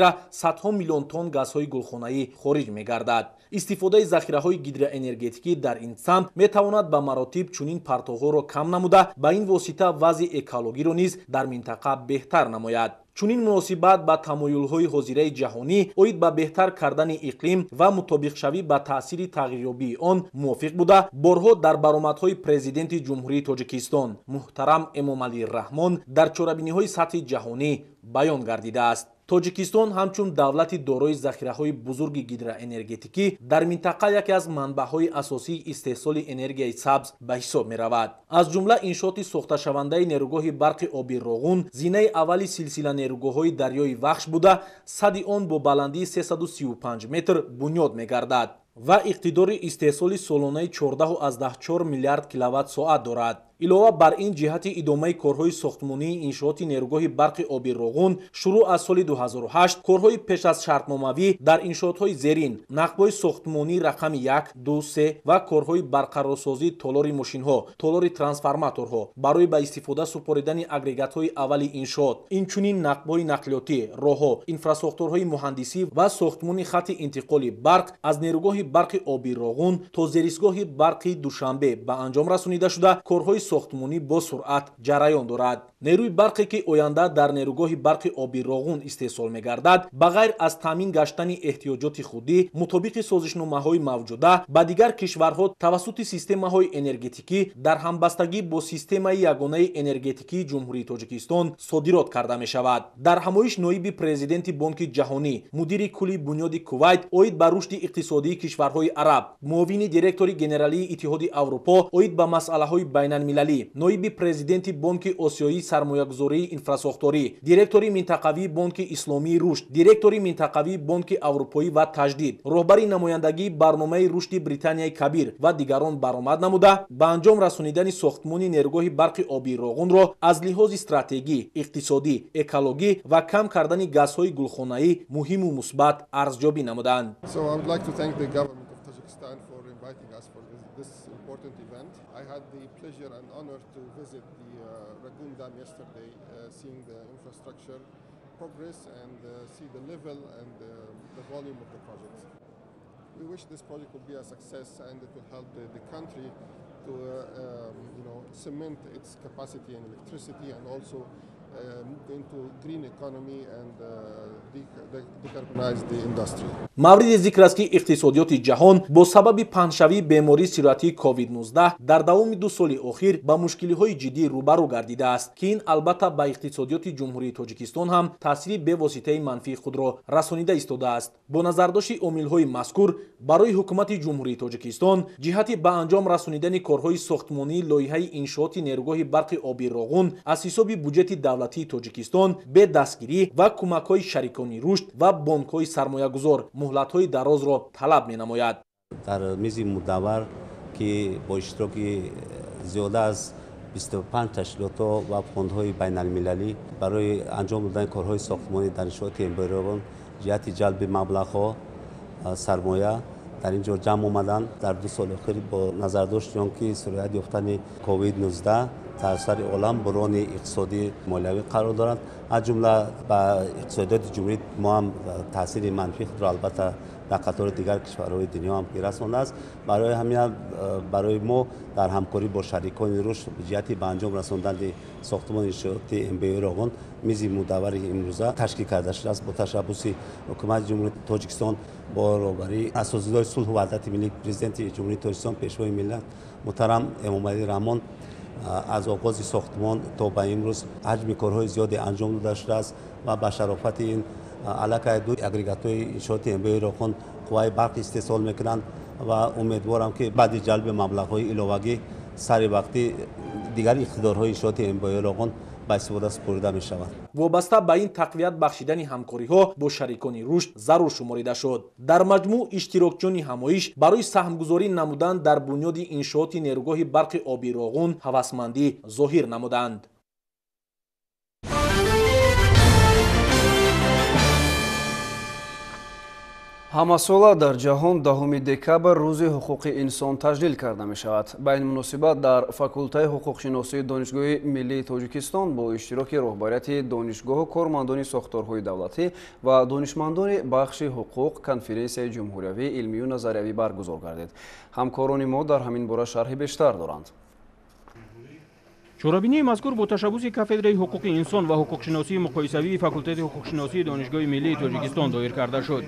садҳо миллион тонн газҳои гулхонаӣ хориҷ мегардад. истифодаи захираҳои гидроэнергетикӣ дар ин самт метавонад ба маротиб чунин партоҳҳоро кам намуда ба ин восита вазъи экологиро низ дар минтақа беҳтар намояд. чунин муносибат ба тамоюлҳои ҳозираи ҷаҳонӣ оид ба беҳтар кардани иқлим ва мутобиқшавӣ ба таъсири тағйирёбии он мувофиқ буда борҳо дар баромадҳои президенти ҷумҳурии Тоҷикистон муҳтарам Эмомалӣ Раҳмон дар чорабиниҳои сатҳи ҷаҳонӣ баён гардидааст. Тоҷикистон ҳамчун давлати дорои захираҳои бузурги гидроэнергетикӣ дар минтақа яке аз манбаъҳои асосии истеҳсоли энергияи сабз ба ҳисоб меравад. аз ҷумла иншооти сохташавандаи нерӯгоҳи барқи обии Роғун зинаи аввали силсила нерӯгоҳҳои дарёи Вахш буда сади он бо баландии 335 метр бунёд мегардад ва иқтидори истеҳсоли солонаи 14,4 миллиард киловатт-соат дорад. илова бар ин ҷиҳати идомаи корҳои сохтмонии иншооти нерӯгоҳи барқи обии Роғун шурӯъ аз соли 2008 корҳои пеш аз шартномавӣ дар иншоотҳои зерин нақбҳои сохтмонии рақами 1, 2, 3 ва корҳои барқарорсозии толори мошинҳо, толори трансформаторҳо барои ба истифода супоридани агрегатҳои аввали иншоот, инчунин нақбҳои нақлиётӣ, роҳҳо, инфраструктураҳои муҳандисӣ ва сохтмони хатти интиқоли барқ аз нерӯгоҳи барқи обии Роғун то зеристгоҳи барқи Душанбе ба анҷом расонида шуда корҳои сохтмонӣ бо суръат ҷараён дорад. нерӯи барқе ки оянда дар нерӯгоҳи барқи обии Роғун истеҳсол мегардад ба ғайр аз таъмин гаштани эҳтиёҷоти худӣ мутобиқи созишномаҳои мавҷуда ба дигар кишварҳо тавассути системаҳои энергетикӣ дар ҳамбастагӣ бо системаи ягонаи энергетикии ҷумҳурии Тоҷикистон содирот карда мешавад. дар ҳамоиш ноиби президенти Бонки ҷаҳонӣ мудири кулли бунёди Кувайт оид ба рушди иқтисодии кишварҳои араб, муовини директори генералии Иттиҳоди Аврупо оид ба масъалаҳои байналмилалӣ, ноиби президенти Бонки Осиёии сармоягузории инфрасохторӣ, директори минтақавии Бонки Исломии рушд, директори минтақавии Бонки Аврупоӣ ва таҷдид, роҳбари намояндагии барномаи рушди Британияи Кабир ва дигарон баромад намуда ба анҷом расонидани сохтмони нерӯгоҳи барқи обии Роғунро аз лиҳози стратегӣ, иқтисодӣ, экологӣ ва кам кардани газҳои гулхонаӣ муҳиму мусбат арзҷобӣ намуданд. This important event. I had the pleasure and honor to visit the Ragun Dam yesterday, seeing the infrastructure progress and see the level and the volume of the project. We wish this project will be a success and it will help the country to cement its capacity in electricity and also move into green economy and decarbonize the industry. мавриди зикр аст ки иқтисодиёти ҷаҳон бо сабаби паҳншавии бемории сироятии COVID-19 дар давоми 2 соли охир ба мушкилиҳои ҷиддӣ рӯбарӯ гардидааст ки ин албатта ба иқтисодиёти ҷумҳурии Тоҷикистон ҳам таъсири бевоситаи манфии худро расонида истодааст. бо назардошти омилҳои мазкур барои ҳукумати ҷумҳурии Тоҷикистон ҷиҳати ба анҷом расонидани корҳои сохтмонии лоиҳаи иншооти нерӯгоҳи барқи оби Роғун аз ҳисоби буҷети давлатии Тоҷикистон бе дастгирӣ ва кӯмакҳои шарикони рушд ва бонкҳои сармоягузор муҳлатҳои дарозро талаб менамояд. дар мизи мудаввар ки бо иштироки зиёда аз 25 ташкилотҳо ва фондҳои байналмилалӣ барои анҷом додани корҳои сохтмонӣ дар иншооти МБР ҷиҳати ҷалби маблағҳо сармоя дар ин ҷо ҷамъ омаданд. дар 2 соли охир бо назардошти он ки сироят ёфтани COVID-19 сарасари олам буҳрони иқтисодӣ молиявӣ қарор дорад, аз ҷумла ба иқтисодиёти ҷумҳурӣ мо ҳам таъсири манфии худро албатта дар қатори дигар кишварҳои дунё ҳам расондааст. барои ҳамин барои мо дар ҳамкорӣ бо шарикони рушд ҷиҳати ба анҷом расондани сохтмони иншооти МБО Роғун мизи мудаввари имрӯза ташкил карда шудааст. бо ташаббуси ҳукумати ҷумҳурии Тоҷикистон бо роҳбари асосгузори сулҳу ваҳдати миллӣ президенти ҷумҳурии Тоҷикистон пешвои миллат муҳтарам Эмомалӣ Раҳмон аз оғози сохтмон то ба имрӯз ҳаҷми корҳои зиёде анҷом дода шудааст ва ба шарофати ин аллакай ду агрегатҳои иншооти МБО Роғун қувваи барқ истеҳсол мекунанд ва умедворам ки баъди ҷалби маблағҳои иловагӣ сари вақтӣ дигар иқтидорҳои иншооти МБО Роғун ба истифода супорида мешавад. вобаста ба ин тақвият бахшидани ҳамкориҳо бо шарикони рушд зарур шуморида шуд. дар маҷмӯъ иштирокчиёни ҳамоиш барои саҳмгузорӣ намудан дар бунёди иншооти нерӯгоҳи барқи оби Роғун ҳавасмандӣ зоҳир намуданд. ҳамасола дар ҷаҳон 10 декабр рӯзи ҳуқуқи инсон таҷлил карда мешавад. ба ин муносибат дар факултаи ҳуқуқшиносии донишгоҳи миллии Тоҷикистон бо иштироки роҳбарияти донишгоҳу кормандони сохторҳои давлатӣ ва донишмандони бахши ҳуқуқ конференсияи ҷумҳуриявӣ илмию назариявӣ баргузор гардид. ҳамкорони мо дар ҳамин бора шарҳи бештар доранд. чорабинии мазкур бо ташаббуси кафедраи ҳуқуқи инсон ва ҳуқуқшиносии муқоисавии факултати ҳуқуқшиносии донишгоҳи миллии Тоҷикистон доир карда шуд.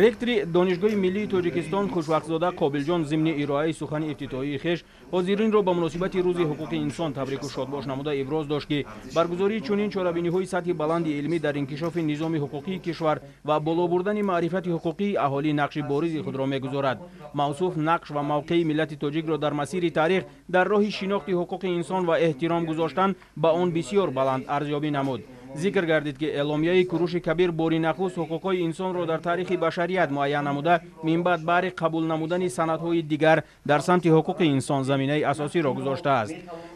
ректори донишгоҳи миллии Тоҷикистон Хушвақтзода Қобилҷон зимни ироаи сухани ибтидоии хеш ҳозиринро ба муносибати рӯзи ҳуқуқи инсон табрику шодбош намуда иброз дошт ки баргузории чунин чорабиниҳои сатҳи баланди илмӣ дар инкишофи низоми ҳуқуқии кишвар ва боло бурдани маърифати ҳуқуқии аҳолӣ нақши боризи худро мегузорад. мавсуф нақш ва мавқеи миллати тоҷикро дар масири таърих дар роҳи шинохти ҳуқуқи инсон ва эҳтиром гузоштан ба он бисёр баланд арзёбӣ намуд. зикр гардид ки эъломияи куруши кабир бори нахуст ҳуқуқҳои инсонро дар таърихи башарият муайян намуда минбаъд баҳри қабул намудани санадҳои дигар дар самти ҳуқуқи инсон заминаи асосиро гузоштааст.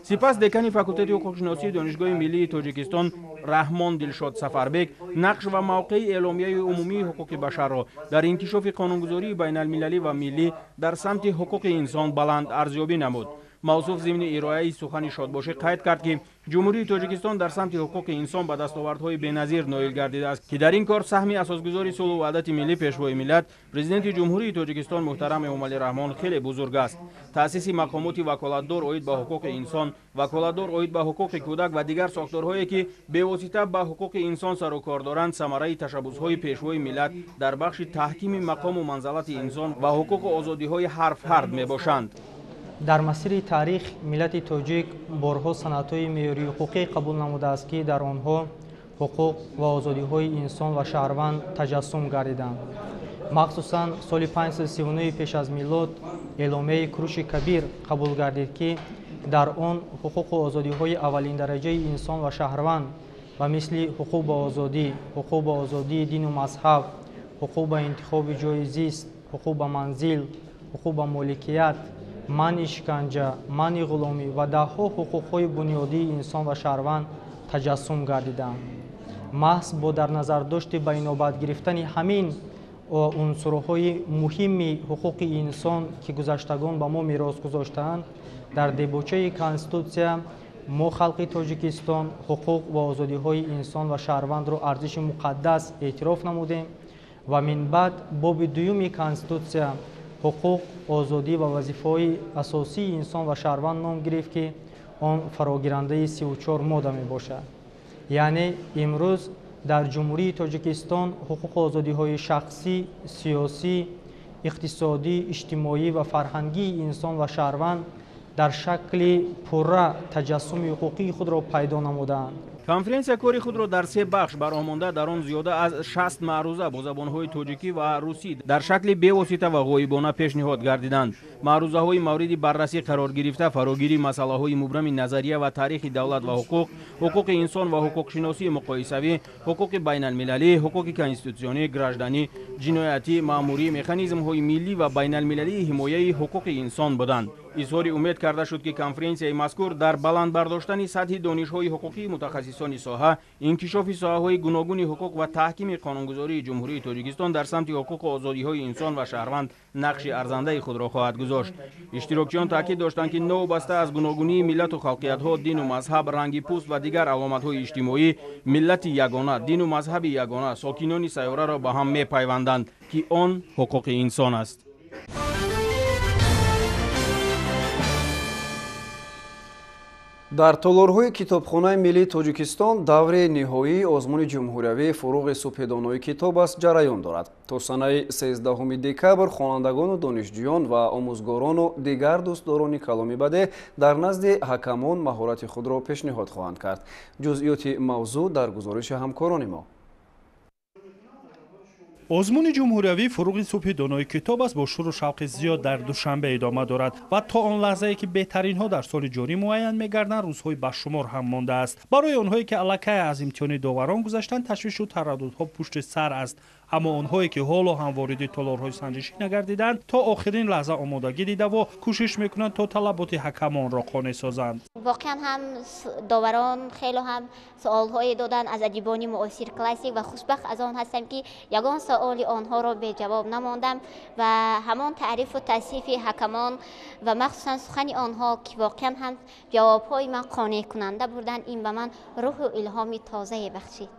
сипас декани факултати ҳуқуқшиносии донишгоҳи миллии Тоҷикистон Раҳмон Дилшод Сафарбек нақш ва мавқеи эъломияи умумии ҳуқуқи башарро дар инкишофи қонунгузории байналмилалӣ ва миллӣ дар самти ҳуқуқи инсон баланд арзёбӣ намуд. мавсуф зимни ироаи сухани шодбошӣ қайд кард ки ҷумҳурии Тоҷикистон дар самти ҳуқуқи инсон ба дастовардҳои беназир ноил гардидааст ки дар ин кор саҳми асосгузори сулҳу ваҳдати миллӣ пешвои миллат президенти ҷумҳурии Тоҷикистон муҳтарам Эмомалӣ Раҳмон хеле бузург аст. таъсиси мақомоти ваколатдор оид ба ҳуқуқи инсон, ваколатдор оид ба ҳуқуқи кӯдак ва дигар сохторҳое ки бевосита ба ҳуқуқи инсон сару кор доранд самараи ташаббусҳои пешвои миллат дар бахши таҳкими мақому манзалати инсон ва ҳуқуқу озодиҳои ҳар фард мебошанд. дар масири таърих миллати тоҷик борҳо санадҳои меъёрии ҳуқуқӣ қабул намудааст ки дар онҳо ҳуқуқ ва озодиҳои инсон ва шаҳрванд таҷассум гардиданд. махсусан соли 539 пеш аз миллод эъломияи куруши кабир қабул гардид ки дар он ҳуқуқу озодиҳои аввалиндараҷаи инсон ва шаҳрванд ба мисли ҳуқуқ ба озодӣ, ҳуқуқ ба озодии дину мазҳаб, ҳуқуқ ба интихоби ҷои зист, ҳуқуқ ба манзил, ҳуқуқ ба моликият, манъи шиканҷа, манъи ғуломӣ ва даҳҳо ҳуқуқҳои бунёдии инсон ва шаҳрванд таҷассум гардиданд. маҳз бо дар назардошти ба инобат гирифтани ҳамин унсурҳои муҳими ҳуқуқи инсон ки гузаштагон ба мо мирос гузоштаанд, дар дебочаи конститутсия мо халқи Тоҷикистон ҳуқуқ ва озодиҳои инсон ва шаҳрвандро арзиши муқаддас эътироф намудем ва мин баъд боби дуюми конститутсия ҳуқуқ озодӣ ва вазифаҳои асосии инсон ва шаҳрванд ном гирифт ки он фарогирандаи 34 модда мебошад. яъне имрӯз дар ҷумҳурии тоҷикистон ҳуқуқ озодиҳои шахсӣ, сиёсӣ, иқтисодӣ, иҷтимоӣ ва фарҳангии инсон ва шаҳрванд дар шакли пурра таҷассуми ҳуқуқии худро пайдо намудаанд. конференсия кори худро дар 3 бахш баромонда, дар он зиёда аз 60 маъруза бо забонҳои тоҷикӣ ва русӣ дар шакли бевосита ва ғоибона пешниҳод гардиданд. маърузаҳои мавриди баррасӣ қарор гирифта фарогирии масъалаҳои мубрами назария ва таърихи давлат ва ҳуқуқ, ҳуқуқи инсон ва ҳуқуқшиносии муқоисавӣ, ҳуқуқи байналмилалӣ, ҳуқуқи конститутсионӣ, гражданӣ, ҷиноятӣ, маъмурӣ, механизмҳои миллӣ ва байналмилалии ҳимояи ҳуқуқи инсон буданд. изҳори умед карда шуд ки конференсияи мазкур дар баланд бардоштани сатҳи донишҳои ҳуқуқии мутахассисони соҳа, инкишофи соҳаҳои гуногуни ҳуқуқ ва таҳкими қонунгузории ҷумҳурии тоҷикистон дар самти ҳуқуқу озодиҳои инсон ва шаҳрванд нақши арзандаи худро хоҳад гузошт. иштирокчиён таъкид доштанд ки новобаста аз гуногунии миллату халқиятҳо, дину мазҳаб, ранги пӯст ва дигар аломатҳои иҷтимоӣ, миллати ягона, дину мазҳаби ягона сокинони сайёраро ба ҳам мепайванданд ки он ҳуқуқи инсон аст. дар толорҳои китобхонаи миллии тоҷикистон даври ниҳоии озмуни ҷумҳуриявии фуруғи субҳидонои китоб аст ҷараён дорад. то санаи 13 декабр хонандагону донишҷӯён ва омӯзгорону дигар дӯстдорони каломи баде дар назди ҳакамон маҳорати худро пешниҳод хоҳанд кард. ҷузъиёти мавзӯъ дар гузориши ҳамкорони мо. озмуни ҷумҳуриявии фуруғи субҳи донои китоб аст бо шӯру шавқи зиёд дар душанбе идома дорад ва то он лаҳзае ки беҳтаринҳо дар соли ҷорӣ муайян мегарданд рӯзҳои башумор ҳам мондааст. барои онҳое ки аллакай аз имтиҳони доварон гузаштанд ташвишу тараддудҳо пушти сар аст, аммо онҳое ки ҳоло ҳам вориди толорҳои санҷишӣ нагардиданд то охирин лаҳза омодагӣ дида ва кӯшиш мекунанд то талаботи ҳакамонро қонеъ созанд. воқеан ҳам доварон хело ҳам суолҳое доданд аз адибони муосир классик ва хушбахт аз он ҳастам ки ягон суоли онҳоро беҷавоб намондам ва ҳамон таърифу тавсифи ҳакамон ва махсусан сухани онҳо ки воқеан ҳам ҷавобҳои ман қонеъкунанда буданд, ин ба ман рӯҳу илҳоми тозае бахшид.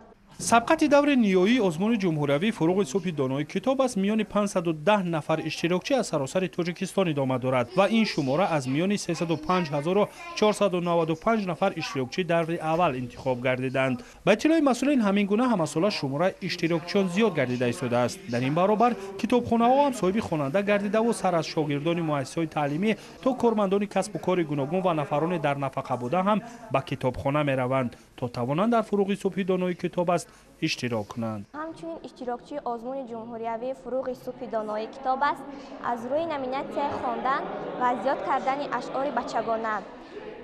сабқати даври ниҳоии озмуни ҷумҳуриявии фуруғи субҳи донои китоб аст миёни 510 нафар иштирокчӣ аз саросари тоҷикистон идома дорад ва ин шумора аз миёни 305495 нафар иштирокчӣ даври аввал интихоб гардиданд. ба иттилои масъулин ҳамин гуна ҳамасола шумора иштирокчиён зиёд гардида истодааст. дар ин баробар китобхонаҳо ҳам соҳиби хонанда гардидаву сар аз шогирдони муассисаҳои таълимӣ то кормандони касбу кори гуногун ва нафарони дар нафақа буда ҳам ба китобхона мераванд то тавонанд дар фуруғи субҳи донои китоб аст иштирок кунанд. ҳамчунин иштирокчии озмуни ҷумҳуриявии фуруғи субҳи донои китоб аст аз рӯи номинатсияи хондан ва зиёд кардани ашъори бачагона.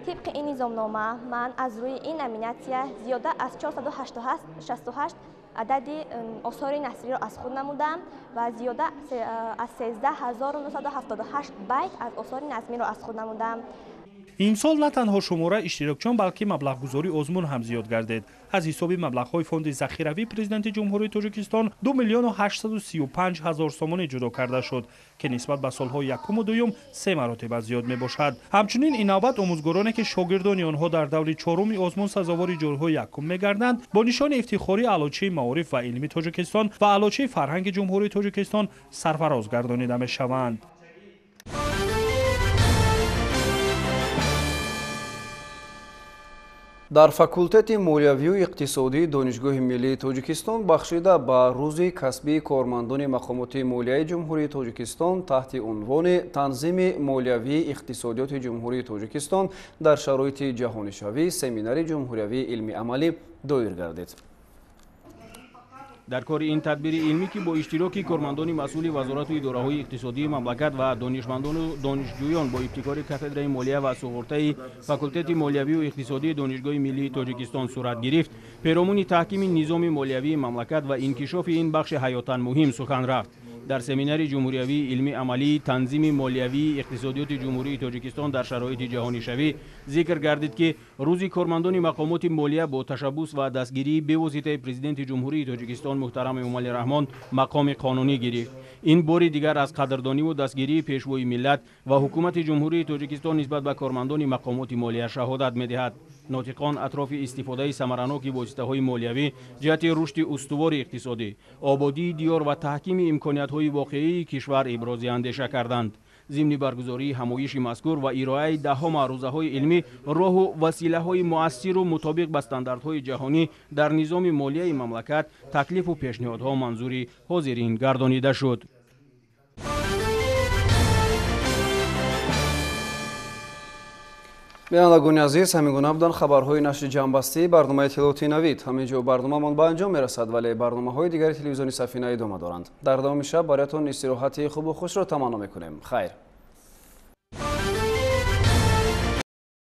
тибқи ин низомнома ман аз рӯи ин номинатсия зиёда аз 468 адади осори насриро аз худ намудам ва зиёда аз 13978 байт аз осори назмиро аз худ намудам. имсол на танҳо шумора иштирокчиён балки маблағгузори озмун ҳам зиёд гардид. аз ҳисоби маблағҳои фонди захиравии президенти ҷумҳурии тоҷикистон 2 миллиону 835 ҳазор сомонӣ ҷудо карда шуд ки нисбат ба солҳои якуму дуюм 3 маротиба зиёд мебошад. ҳамчунин ин навбат омӯзгороне ки шогирдони онҳо дар даври чоруми озмун сазовори ҷойҳои якум мегарданд бо нишони ифтихорӣ аълочаи маориф ва илми тоҷикистон ва аълочаи фарҳанги ҷумҳурии тоҷикистон сарфароз гардонида мешаванд. дар факултети молиявию иқтисодии донишгоҳи миллии тоҷикистон бахшида ба рӯзи касбии кормандони мақомоти молияи ҷумҳурии тоҷикистон таҳти унвони танзими молиявии иқтисодиёти ҷумҳурии тоҷикистон дар шароити ҷаҳонишавӣ семинари ҷумҳуриявии илми амалӣ доир гардид. дар кори ин тадбири илмӣ ки бо иштироки кормандони масъули вазорату идораҳои иқтисодии мамлакат ва донишмандону донишҷӯён бо ибтикори кафедраи молия ва суғуртаи факултети молиявию иқтисодии донишгоҳи миллии тоҷикистон сурат гирифт, перомони таҳкими низоми молиявии мамлакат ва инкишофи ин бахши ҳаётан муҳим сухан рафт. дар семинари ҷумҳуриявии илми амалии танзими молиявии иқтисодиёти ҷумҳурии тоҷикистон дар шароити ҷаҳонишавӣ зикр гардид ки рӯзи кормандони мақомоти молия бо ташаббус ва дастгирии бевоситаи президенти ҷумҳурии тоҷикистон муҳтарам эмомалӣ раҳмон мақоми қонунӣ гирифт. ин бори дигар аз қадрдониву дастгирии пешвои миллат ва ҳукумати ҷумҳурии тоҷикистон нисбат ба кормандони мақомоти молия шаҳодат медиҳад. ناطقان اطراف استفاده ثمرناک واسطه‌های مالیوی جهت رشد استوار اقتصادی، آبادی دیار و تحکیم امکانیت‌های واقعی کشور ابراز اندیشه کردند. ضمن برگزاری همایش مذکور و ارائه ده‌ها معروضه‌های علمی، راه و وسیله‌های مؤثر و مطابق با استانداردهای جهانی در نظام مالیه مملکت، تکلیف و پیشنهادها منظوری حاضرین گردانیده شد. بینندگان عزیز، همین گونه بودن خبرهای نشر جنبسته برنامه اطلاعاتی نوید. همینجا برنامه‌مان به انجام میرسد، ولی برنامه‌های دیگری تلویزیونی سفینه ادامه دارند. در ادامه شب برایتان استراحت خوب و خوش را تمنا می‌کنیم. خیر.